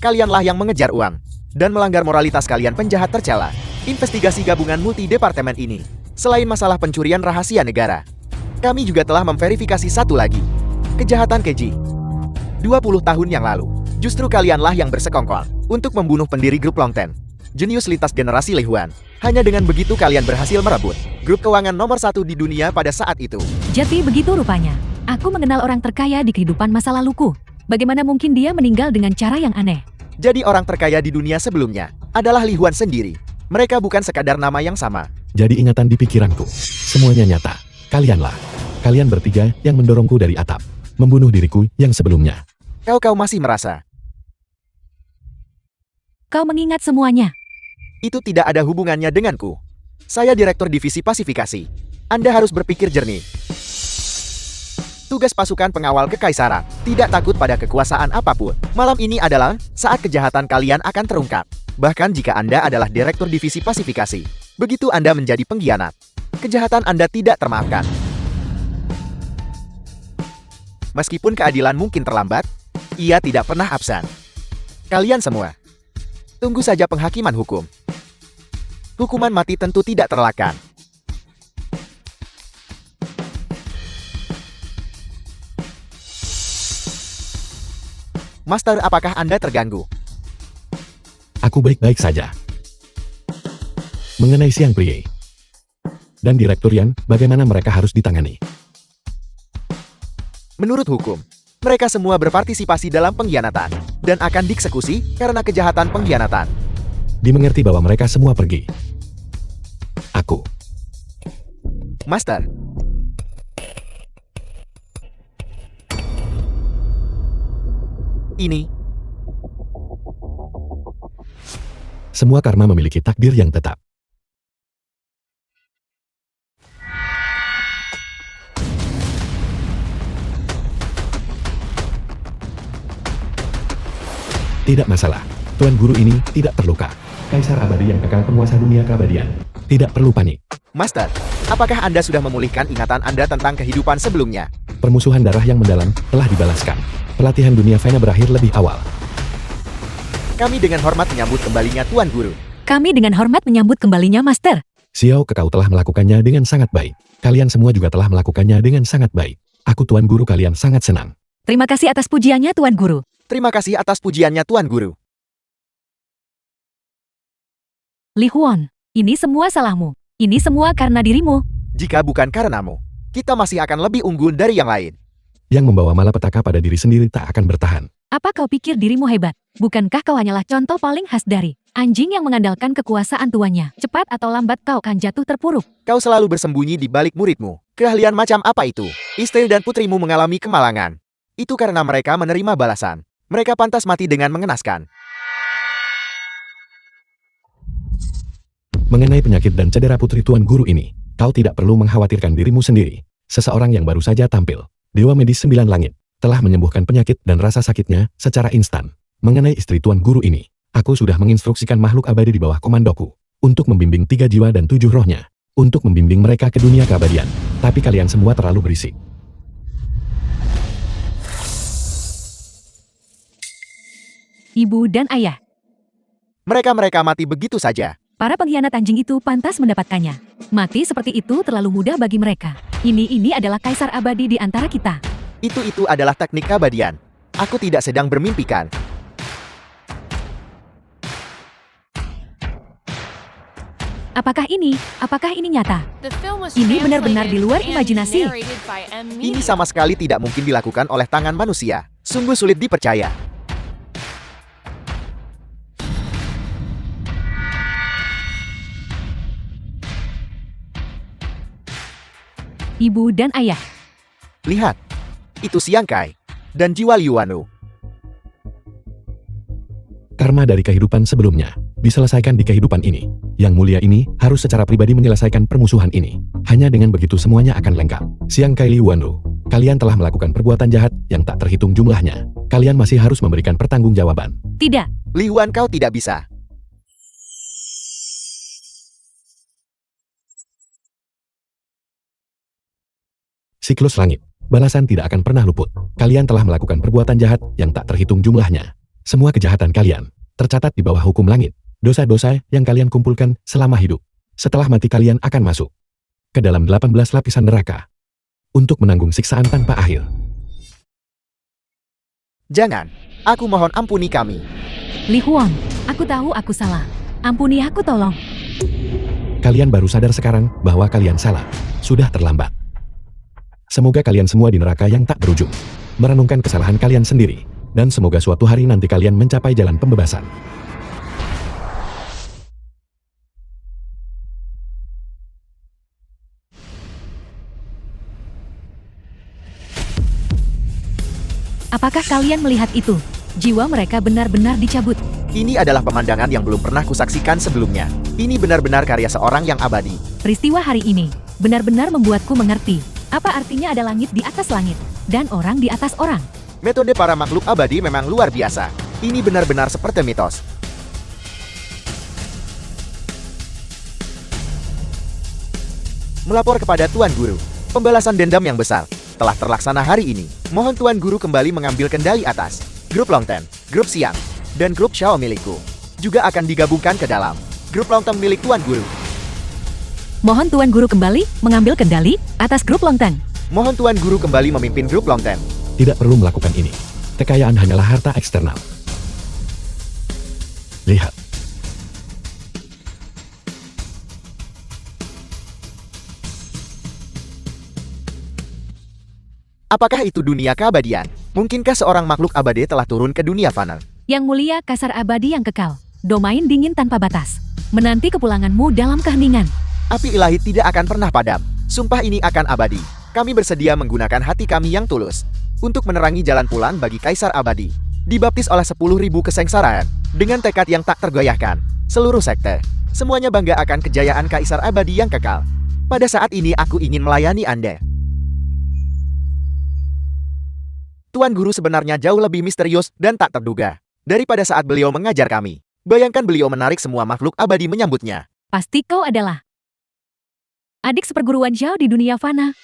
Kalianlah yang mengejar uang dan melanggar moralitas kalian penjahat tercela. Investigasi gabungan multi-departemen ini, selain masalah pencurian rahasia negara, kami juga telah memverifikasi satu lagi. Kejahatan keji. 20 tahun yang lalu, justru kalianlah yang bersekongkol untuk membunuh pendiri grup Longten, jenius lintas generasi Li Huan. Hanya dengan begitu kalian berhasil merebut grup keuangan nomor 1 di dunia pada saat itu. Jadi begitu rupanya. Aku mengenal orang terkaya di kehidupan masa laluku. Bagaimana mungkin dia meninggal dengan cara yang aneh? Jadi orang terkaya di dunia sebelumnya adalah Li Huan sendiri. Mereka bukan sekadar nama yang sama. Jadi ingatan di pikiranku. Semuanya nyata. Kalianlah. Kalian bertiga yang mendorongku dari atap. Membunuh diriku yang sebelumnya. Kau masih merasa Kau mengingat semuanya. itu tidak ada hubungannya denganku. Saya Direktur Divisi Pasifikasi. Anda harus berpikir jernih. Tugas pasukan pengawal kekaisaran tidak takut pada kekuasaan apapun. Malam ini adalah saat kejahatan kalian akan terungkap. Bahkan jika Anda adalah Direktur Divisi Pasifikasi, begitu Anda menjadi pengkhianat, kejahatan Anda tidak termaafkan. Meskipun keadilan mungkin terlambat, ia tidak pernah absen. Kalian semua, tunggu saja penghakiman hukum. Hukuman mati tentu tidak terelakkan. Master, apakah Anda terganggu? Aku baik-baik saja. Mengenai Siang Prie dan Direktur Yan, bagaimana mereka harus ditangani? Menurut hukum, mereka semua berpartisipasi dalam pengkhianatan dan akan dieksekusi karena kejahatan pengkhianatan. Dimengerti bahwa mereka semua pergi. Aku. Master, ini Semua karma memiliki takdir yang tetap. Tidak masalah. Tuan Guru ini tidak terluka. Kaisar abadi yang kekal penguasa dunia keabadian. Tidak perlu panik. Master, apakah Anda sudah memulihkan ingatan Anda tentang kehidupan sebelumnya? Permusuhan darah yang mendalam telah dibalaskan. Pelatihan dunia Vena berakhir lebih awal. Kami dengan hormat menyambut kembalinya Tuan Guru. Kami dengan hormat menyambut kembalinya Master. Xiao Kekau telah melakukannya dengan sangat baik. Kalian semua juga telah melakukannya dengan sangat baik. Aku Tuan Guru kalian sangat senang. Terima kasih atas pujiannya Tuan Guru. Terima kasih atas pujiannya Tuan Guru. Li Huan, ini semua salahmu. Ini semua karena dirimu. Jika bukan karenamu, kita masih akan lebih unggul dari yang lain. Yang membawa malapetaka pada diri sendiri tak akan bertahan. Apa kau pikir dirimu hebat? Bukankah kau hanyalah contoh paling khas dari anjing yang mengandalkan kekuasaan tuannya? Cepat atau lambat kau akan jatuh terpuruk. Kau selalu bersembunyi di balik muridmu. Keahlian macam apa itu? Istri dan putrimu mengalami kemalangan. Itu karena mereka menerima balasan. Mereka pantas mati dengan mengenaskan. Mengenai penyakit dan cedera putri Tuan Guru ini, kau tidak perlu mengkhawatirkan dirimu sendiri. Seseorang yang baru saja tampil, Dewa Medis Sembilan Langit, telah menyembuhkan penyakit dan rasa sakitnya secara instan. Mengenai istri Tuan Guru ini, aku sudah menginstruksikan makhluk abadi di bawah komandoku untuk membimbing 3 jiwa dan 7 rohnya, untuk membimbing mereka ke dunia keabadian. Tapi kalian semua terlalu berisik. Ibu dan ayah, Mereka mati begitu saja. para pengkhianat anjing itu pantas mendapatkannya. Mati seperti itu terlalu mudah bagi mereka. Ini adalah kaisar abadi di antara kita. Itu adalah teknik keabadian. Aku tidak sedang bermimpikan. Apakah ini nyata? The film was Ini benar-benar di translated luar and imajinasi. narrated by M. Ini sama sekali tidak mungkin dilakukan oleh tangan manusia. Sungguh sulit dipercaya. Ibu dan ayah, Lihat, itu Siang Kai dan jiwa Liu Wanu. Karma dari kehidupan sebelumnya diselesaikan di kehidupan ini. Yang mulia ini harus secara pribadi menyelesaikan permusuhan ini. Hanya dengan begitu semuanya akan lengkap. Siang Kai Liu Wanu, kalian telah melakukan perbuatan jahat yang tak terhitung jumlahnya. Kalian masih harus memberikan pertanggungjawaban. tidak. Liu Wan, kau tidak bisa. Siklus langit, balasan tidak akan pernah luput. Kalian telah melakukan perbuatan jahat yang tak terhitung jumlahnya. Semua kejahatan kalian tercatat di bawah hukum langit. Dosa-dosa yang kalian kumpulkan selama hidup. Setelah mati kalian akan masuk ke dalam 18 lapisan neraka untuk menanggung siksaan tanpa akhir. Jangan. Aku mohon ampuni kami. Li Huang, aku tahu aku salah. Ampuni aku tolong. Kalian baru sadar sekarang bahwa kalian salah. Sudah terlambat. Semoga kalian semua di neraka yang tak berujung merenungkan kesalahan kalian sendiri. Dan semoga suatu hari nanti kalian mencapai jalan pembebasan. Apakah kalian melihat itu? Jiwa mereka benar-benar dicabut. Ini adalah pemandangan yang belum pernah kusaksikan sebelumnya. Ini benar-benar karya seorang yang abadi. Peristiwa hari ini benar-benar membuatku mengerti apa artinya ada langit di atas langit dan orang di atas orang. Metode para makhluk abadi memang luar biasa. Ini benar-benar seperti mitos. Melapor kepada Tuan Guru. Pembalasan dendam yang besar telah terlaksana hari ini. Mohon Tuan Guru kembali mengambil kendali atas grup Longten, grup Siang, dan grup Xiao milikku. Juga akan digabungkan ke dalam grup Longten milik Tuan Guru. Mohon Tuan Guru kembali mengambil kendali atas grup Longteng. Mohon Tuan Guru kembali memimpin grup Longten. Tidak perlu melakukan ini. Kekayaan hanyalah harta eksternal. Lihat. Apakah itu dunia keabadian? Mungkinkah seorang makhluk abadi telah turun ke dunia fana? Yang mulia kasar abadi yang kekal. Domain dingin tanpa batas. Menanti kepulanganmu dalam keheningan. Api ilahi tidak akan pernah padam. Sumpah ini akan abadi. Kami bersedia menggunakan hati kami yang tulus untuk menerangi jalan pulang bagi Kaisar Abadi. Dibaptis oleh 10.000 kesengsaraan dengan tekad yang tak tergoyahkan. Seluruh sekte, semuanya bangga akan kejayaan Kaisar Abadi yang kekal. Pada saat ini aku ingin melayani Anda. Tuan Guru sebenarnya jauh lebih misterius dan tak terduga daripada saat beliau mengajar kami. Bayangkan beliau menarik semua makhluk abadi menyambutnya. Pasti kau adalah adik seperguruan Zhao di dunia fana.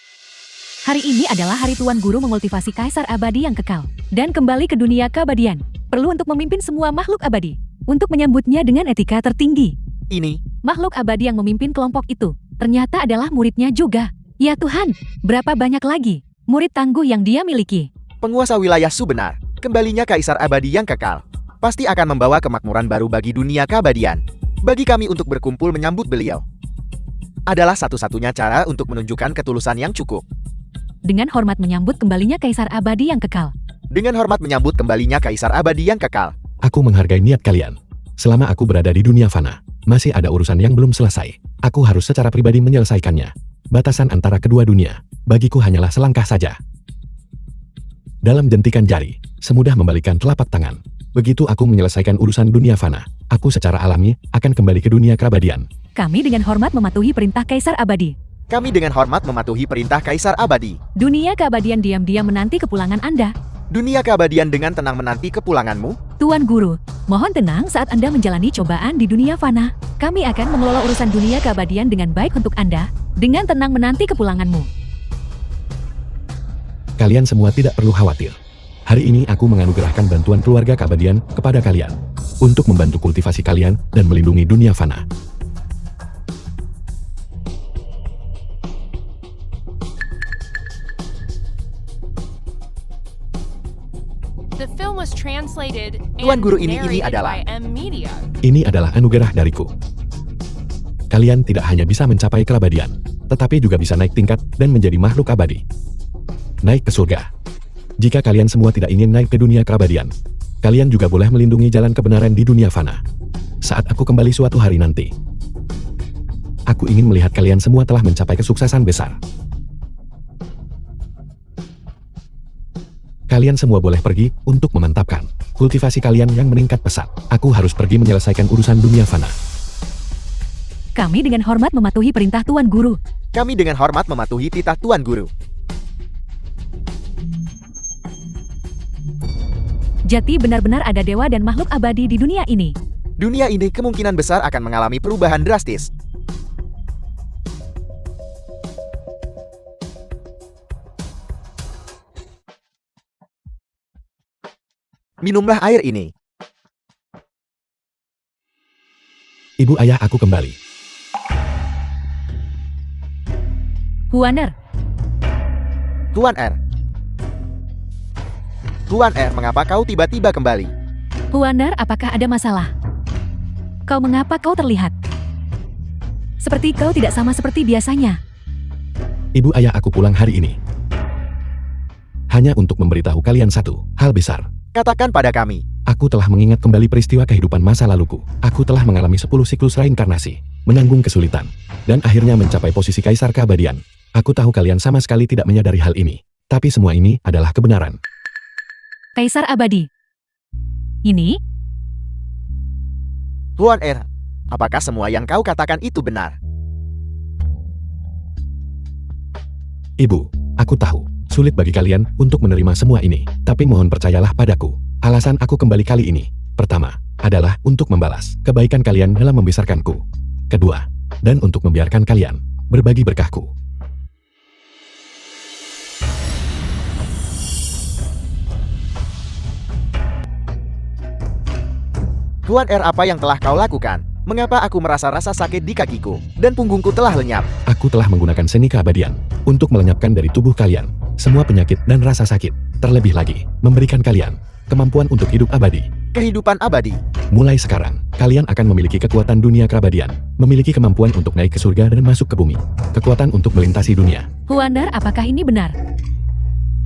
Hari ini adalah hari Tuan Guru memultivasi Kaisar Abadi yang kekal dan kembali ke dunia keabadian. Perlu untuk memimpin semua makhluk abadi untuk menyambutnya dengan etika tertinggi. Ini, Makhluk abadi yang memimpin kelompok itu ternyata adalah muridnya juga. Ya Tuhan, berapa banyak lagi murid tangguh yang dia miliki. penguasa wilayah Su benar. Kembalinya Kaisar Abadi yang kekal pasti akan membawa kemakmuran baru bagi dunia keabadian. Bagi kami untuk berkumpul menyambut beliau adalah satu-satunya cara untuk menunjukkan ketulusan yang cukup. Dengan hormat menyambut kembalinya Kaisar Abadi yang kekal. Dengan hormat menyambut kembalinya Kaisar Abadi yang kekal. Aku menghargai niat kalian. Selama aku berada di dunia fana, masih ada urusan yang belum selesai. Aku harus secara pribadi menyelesaikannya. Batasan antara kedua dunia, bagiku hanyalah selangkah saja. Dalam jentikan jari, semudah membalikan telapak tangan. Begitu aku menyelesaikan urusan dunia fana, aku secara alami akan kembali ke dunia keabadian. Kami dengan hormat mematuhi perintah Kaisar Abadi. Kami dengan hormat mematuhi perintah Kaisar Abadi. Dunia keabadian diam-diam menanti kepulangan Anda. Dunia keabadian dengan tenang menanti kepulanganmu. Tuan Guru, mohon tenang saat Anda menjalani cobaan di dunia fana. Kami akan mengelola urusan dunia keabadian dengan baik untuk Anda, dengan tenang menanti kepulanganmu. Kalian semua tidak perlu khawatir. Hari ini aku menganugerahkan bantuan keluarga keabadian kepada kalian untuk membantu kultivasi kalian dan melindungi dunia fana. The film was translated Tuan and Guru, ini narrated adalah- by M Media. Ini adalah anugerah dariku. Kalian tidak hanya bisa mencapai keabadian, tetapi juga bisa naik tingkat dan menjadi makhluk abadi. Naik ke surga. Jika kalian semua tidak ingin naik ke dunia keabadian, kalian juga boleh melindungi jalan kebenaran di dunia fana. Saat aku kembali suatu hari nanti, aku ingin melihat kalian semua telah mencapai kesuksesan besar. Kalian semua boleh pergi untuk memantapkan kultivasi kalian yang meningkat pesat. Aku harus pergi menyelesaikan urusan dunia fana. Kami dengan hormat mematuhi perintah Tuan Guru. Kami dengan hormat mematuhi titah Tuan Guru. Jati benar-benar ada dewa dan makhluk abadi di dunia ini. Dunia ini kemungkinan besar akan mengalami perubahan drastis. Minumlah air ini. Ibu ayah aku kembali. Huaner, Tuan R. Tuan R, mengapa kau tiba-tiba kembali? Huaner, apakah ada masalah? Mengapa kau terlihat seperti kau tidak sama seperti biasanya? Ibu ayah aku pulang hari ini hanya untuk memberitahu kalian satu hal besar. Katakan pada kami. Aku telah mengingat kembali peristiwa kehidupan masa laluku. Aku telah mengalami 10 siklus reinkarnasi, menanggung kesulitan, dan akhirnya mencapai posisi Kaisar Keabadian. Aku tahu kalian sama sekali tidak menyadari hal ini, tapi semua ini adalah kebenaran. Kaisar Abadi. Ini? Tuan R, apakah semua yang kau katakan itu benar? Ibu, aku tahu, sulit bagi kalian untuk menerima semua ini, tapi mohon percayalah padaku. Alasan aku kembali kali ini, pertama, adalah untuk membalas kebaikan kalian dalam membesarkanku. Kedua, dan untuk membiarkan kalian berbagi berkahku. Tuan R, apa yang telah kau lakukan? Mengapa aku merasa rasa sakit di kakiku, dan punggungku telah lenyap? Aku telah menggunakan seni keabadian untuk melenyapkan dari tubuh kalian semua penyakit dan rasa sakit. Terlebih lagi, memberikan kalian kemampuan untuk hidup abadi. Kehidupan abadi. Mulai sekarang, kalian akan memiliki kekuatan dunia keabadian, memiliki kemampuan untuk naik ke surga dan masuk ke bumi, kekuatan untuk melintasi dunia. Huaner, apakah ini benar?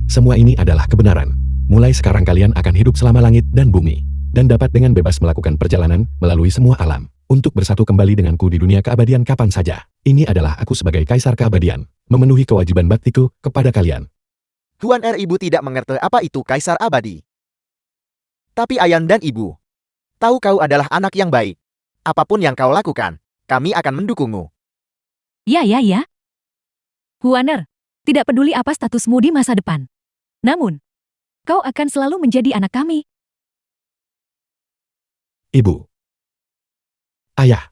Semua ini adalah kebenaran. Mulai sekarang kalian akan hidup selama langit dan bumi, dan dapat dengan bebas melakukan perjalanan melalui semua alam, untuk bersatu kembali denganku di dunia keabadian kapan saja. Ini adalah aku sebagai Kaisar Keabadian, memenuhi kewajiban baktiku kepada kalian. Tuan R, ibu tidak mengerti apa itu Kaisar Abadi. Tapi Ayan dan ibu tahu kau adalah anak yang baik. Apapun yang kau lakukan, kami akan mendukungmu. Ya. Huaner, tidak peduli apa statusmu di masa depan. Namun, kau akan selalu menjadi anak kami. Ibu. Ayah.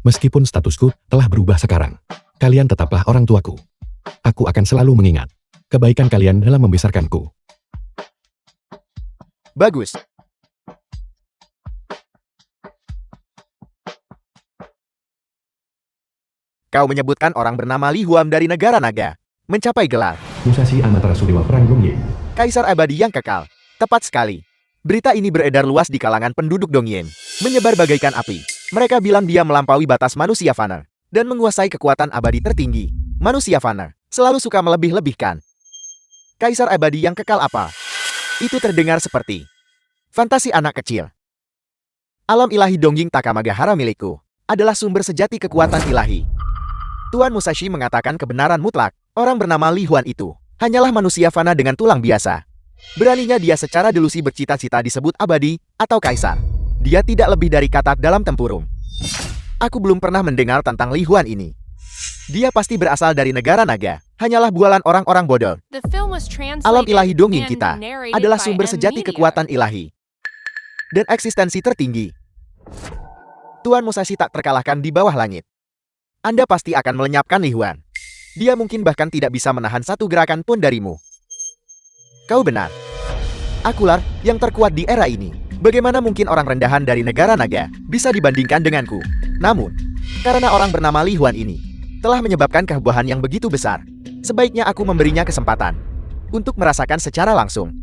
Meskipun statusku telah berubah sekarang, kalian tetaplah orang tuaku. Aku akan selalu mengingat kebaikan kalian dalam membesarkanku. Bagus. Kau menyebutkan orang bernama Li Huam dari negara naga. Mencapai gelar Musashi Amaterasu Dewa Perang Dongye. Kaisar Abadi yang kekal. Tepat sekali. Berita ini beredar luas di kalangan penduduk Dongyen. Menyebar bagaikan api. Mereka bilang dia melampaui batas manusia fana dan menguasai kekuatan abadi tertinggi. Manusia fana. Selalu suka melebih-lebihkan. Kaisar abadi yang kekal apa? Itu terdengar seperti fantasi anak kecil. Alam ilahi Dongying Takamagahara milikku adalah sumber sejati kekuatan ilahi. Tuan Musashi mengatakan kebenaran mutlak. Orang bernama Li Huan itu hanyalah manusia fana dengan tulang biasa. Beraninya dia secara delusi bercita-cita disebut abadi atau kaisar. Dia tidak lebih dari katak dalam tempurung. Aku belum pernah mendengar tentang Li Huan ini. Dia pasti berasal dari negara naga. Hanyalah bualan orang-orang bodoh. The film was translated Alam ilahi Dongying and kita narrated adalah by sumber M sejati Media. kekuatan ilahi dan eksistensi tertinggi. Tuan Musashi tak terkalahkan di bawah langit. Anda pasti akan melenyapkan Li Huan. Dia mungkin bahkan tidak bisa menahan satu gerakan pun darimu. Kau benar. Akulah yang terkuat di era ini. Bagaimana mungkin orang rendahan dari negara naga bisa dibandingkan denganku? Namun, karena orang bernama Li Huan ini telah menyebabkan kehebohan yang begitu besar, sebaiknya aku memberinya kesempatan untuk merasakan secara langsung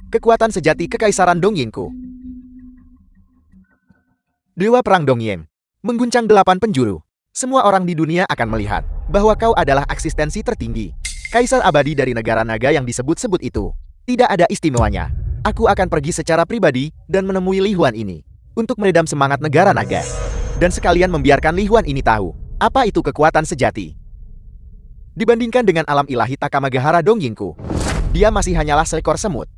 kekuatan sejati kekaisaran Dongyingku. Dewa Perang Dongying mengguncang 8 penjuru. Semua orang di dunia akan melihat bahwa kau adalah eksistensi tertinggi. Kaisar abadi dari negara naga yang disebut-sebut itu. Tidak ada istimewanya. Aku akan pergi secara pribadi dan menemui Li Huan ini untuk meredam semangat negara naga. Dan sekalian membiarkan Li Huan ini tahu apa itu kekuatan sejati. Dibandingkan dengan alam ilahi Takamagahara Dongyingku, dia masih hanyalah seekor semut.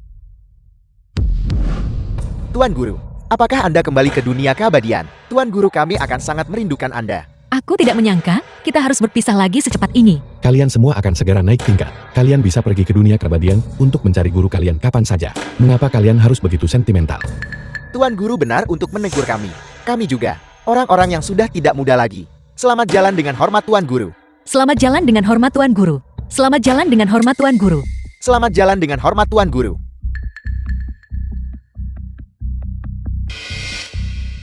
Tuan Guru, apakah Anda kembali ke dunia keabadian? Tuan Guru, kami akan sangat merindukan Anda. Aku tidak menyangka kita harus berpisah lagi secepat ini. Kalian semua akan segera naik tingkat. Kalian bisa pergi ke dunia keabadian untuk mencari guru kalian kapan saja. Mengapa kalian harus begitu sentimental? Tuan Guru benar untuk menegur kami. Kami juga, orang-orang yang sudah tidak muda lagi. Selamat jalan dengan hormat Tuan Guru. Selamat jalan dengan hormat Tuan Guru. Selamat jalan dengan hormat Tuan Guru. Selamat jalan dengan hormat Tuan Guru.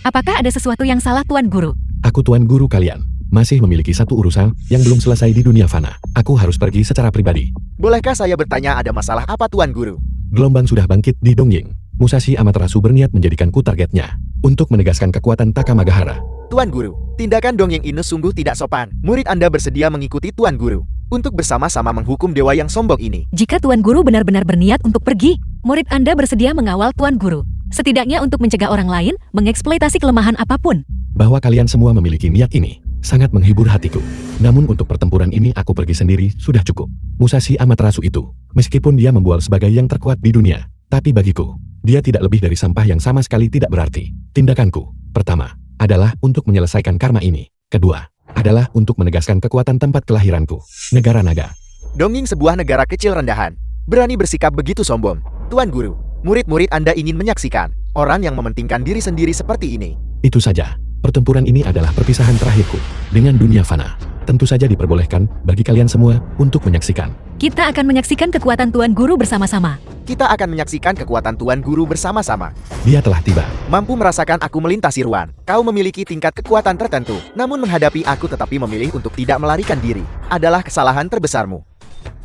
Apakah ada sesuatu yang salah Tuan Guru? Aku Tuan Guru kalian. Masih memiliki satu urusan yang belum selesai di dunia fana. Aku harus pergi secara pribadi. Bolehkah saya bertanya ada masalah apa Tuan Guru? Gelombang sudah bangkit di Dongying. Musashi Amaterasu berniat menjadikanku targetnya untuk menegaskan kekuatan Takamagahara. Tuan Guru, tindakan Dongying ini sungguh tidak sopan. Murid Anda bersedia mengikuti Tuan Guru untuk bersama-sama menghukum dewa yang sombong ini. Jika Tuan Guru benar-benar berniat untuk pergi, murid Anda bersedia mengawal Tuan Guru. Setidaknya untuk mencegah orang lain mengeksploitasi kelemahan apapun. Bahwa kalian semua memiliki niat ini sangat menghibur hatiku. Namun untuk pertempuran ini aku pergi sendiri sudah cukup. Musashi Amaterasu itu, meskipun dia membual sebagai yang terkuat di dunia, tapi bagiku, dia tidak lebih dari sampah yang sama sekali tidak berarti. Tindakanku, pertama, adalah untuk menyelesaikan karma ini. Kedua, adalah untuk menegaskan kekuatan tempat kelahiranku, negara naga. Dongying sebuah negara kecil rendahan. Berani bersikap begitu sombong. Tuan Guru, murid-murid Anda ingin menyaksikan orang yang mementingkan diri sendiri seperti ini. Itu saja. Pertempuran ini adalah perpisahan terakhirku dengan dunia fana. Tentu saja diperbolehkan bagi kalian semua untuk menyaksikan. Kita akan menyaksikan kekuatan Tuan Guru bersama-sama. Kita akan menyaksikan kekuatan Tuan Guru bersama-sama. Dia telah tiba. Mampu merasakan aku melintasi ruang. Kau memiliki tingkat kekuatan tertentu. Namun menghadapi aku tetapi memilih untuk tidak melarikan diri adalah kesalahan terbesarmu.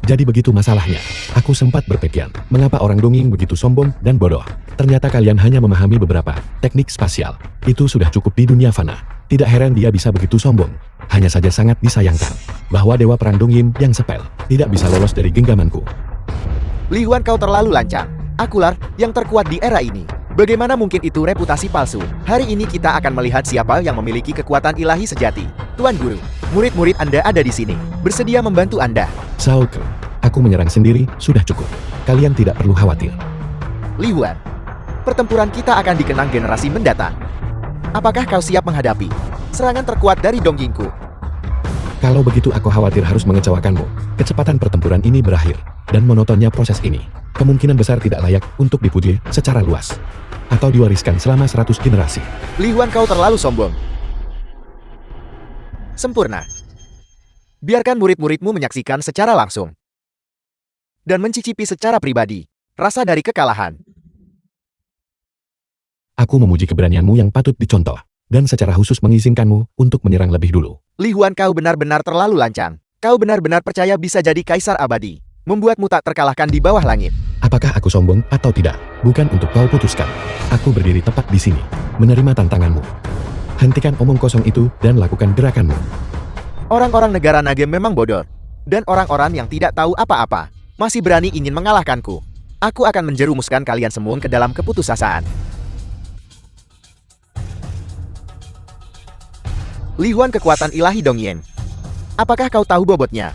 Jadi begitu masalahnya. Aku sempat berpikir, mengapa orang Dongying begitu sombong dan bodoh. Ternyata kalian hanya memahami beberapa teknik spasial. Itu sudah cukup di dunia fana. Tidak heran dia bisa begitu sombong. Hanya saja sangat disayangkan bahwa Dewa Perang Dongying yang sepel tidak bisa lolos dari genggamanku. Li Huan, kau terlalu lancang. Akulah yang terkuat di era ini. Bagaimana mungkin itu reputasi palsu? Hari ini kita akan melihat siapa yang memiliki kekuatan ilahi sejati. Tuan Guru, murid-murid Anda ada di sini. Bersedia membantu Anda. Saoke, aku menyerang sendiri sudah cukup. Kalian tidak perlu khawatir. Li Huan, pertempuran kita akan dikenang generasi mendatang. Apakah kau siap menghadapi serangan terkuat dari Dongyingku? Kalau begitu aku khawatir harus mengecewakanmu. Kecepatan pertempuran ini berakhir, dan monotonnya proses ini kemungkinan besar tidak layak untuk dipuji secara luas atau diwariskan selama 100 generasi. Li Huan, kau terlalu sombong. Sempurna. Biarkan murid-muridmu menyaksikan secara langsung dan mencicipi secara pribadi rasa dari kekalahan. Aku memuji keberanianmu yang patut dicontoh, dan secara khusus mengizinkanmu untuk menyerang lebih dulu. Li Huan, kau benar-benar terlalu lancang. Kau benar-benar percaya bisa jadi kaisar abadi, membuatmu tak terkalahkan di bawah langit. Apakah aku sombong atau tidak? Bukan untuk kau putuskan. Aku berdiri tepat di sini, menerima tantanganmu. Hentikan omong kosong itu dan lakukan gerakanmu. Orang-orang negara naga memang bodoh. Dan orang-orang yang tidak tahu apa-apa masih berani ingin mengalahkanku. Aku akan menjerumuskan kalian semua ke dalam keputusasaan. Li Huan kekuatan ilahi Dongying. Apakah kau tahu bobotnya?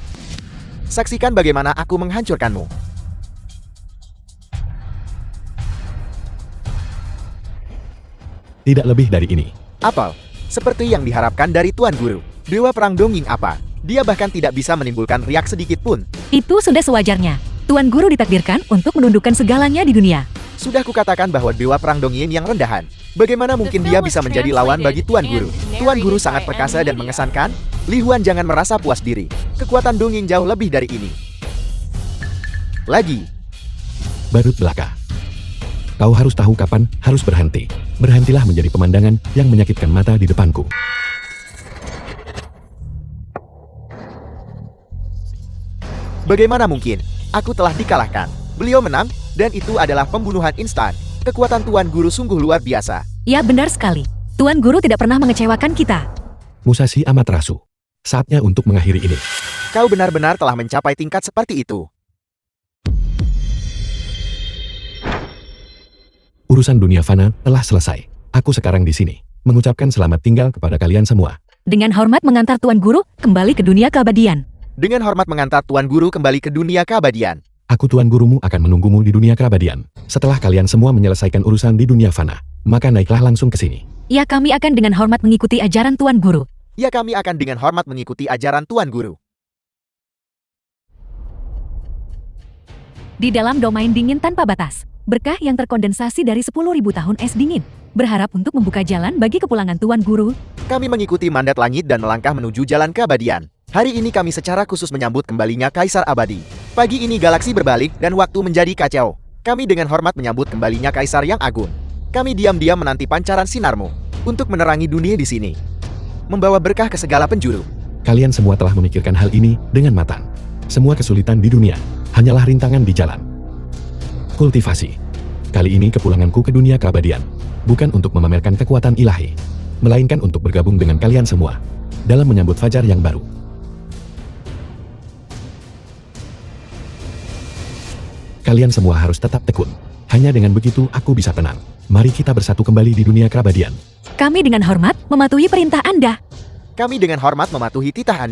Saksikan bagaimana aku menghancurkanmu. Tidak lebih dari ini. Apel, seperti yang diharapkan dari Tuan Guru. Dewa Perang Dongying apa? Dia bahkan tidak bisa menimbulkan riak sedikit pun. Itu sudah sewajarnya. Tuan Guru ditakdirkan untuk menundukkan segalanya di dunia. Sudah kukatakan bahwa Dewa Perang Dongying yang rendahan. Bagaimana mungkin dia bisa menjadi lawan bagi Tuan Guru? Tuan Guru sangat perkasa dan mengesankan. Li Huan jangan merasa puas diri. Kekuatan Dongying jauh lebih dari ini. Lagi. Barut belaka. Kau harus tahu kapan harus berhenti. Berhentilah menjadi pemandangan yang menyakitkan mata di depanku. Bagaimana mungkin? Aku telah dikalahkan. Beliau menang, dan itu adalah pembunuhan instan. Kekuatan Tuan Guru sungguh luar biasa. Ya benar sekali. Tuan Guru tidak pernah mengecewakan kita. Musashi Amaterasu. Saatnya untuk mengakhiri ini. Kau benar-benar telah mencapai tingkat seperti itu. Urusan dunia fana telah selesai. Aku sekarang di sini, mengucapkan selamat tinggal kepada kalian semua. Dengan hormat mengantar Tuan Guru kembali ke dunia keabadian. Dengan hormat mengantar Tuan Guru kembali ke dunia keabadian. Aku Tuan Gurumu akan menunggumu di dunia keabadian. Setelah kalian semua menyelesaikan urusan di dunia fana, maka naiklah langsung ke sini. Ya kami akan dengan hormat mengikuti ajaran Tuan Guru. Ya kami akan dengan hormat mengikuti ajaran Tuan Guru. Di dalam domain dingin tanpa batas, berkah yang terkondensasi dari 10.000 tahun es dingin, berharap untuk membuka jalan bagi kepulangan Tuan Guru. Kami mengikuti mandat langit dan melangkah menuju jalan keabadian. Hari ini kami secara khusus menyambut kembalinya Kaisar Abadi. Pagi ini galaksi berbalik dan waktu menjadi kacau. Kami dengan hormat menyambut kembalinya Kaisar yang agung. Kami diam-diam menanti pancaran sinarmu untuk menerangi dunia di sini, membawa berkah ke segala penjuru. Kalian semua telah memikirkan hal ini dengan matang. Semua kesulitan di dunia hanyalah rintangan di jalan. Kultivasi. Kali ini kepulanganku ke dunia keabadian bukan untuk memamerkan kekuatan ilahi, melainkan untuk bergabung dengan kalian semua dalam menyambut fajar yang baru. Kalian semua harus tetap tekun. Hanya dengan begitu aku bisa tenang. Mari kita bersatu kembali di dunia keabadian. Kami dengan hormat mematuhi perintah Anda. Kami dengan hormat mematuhi titah Anda.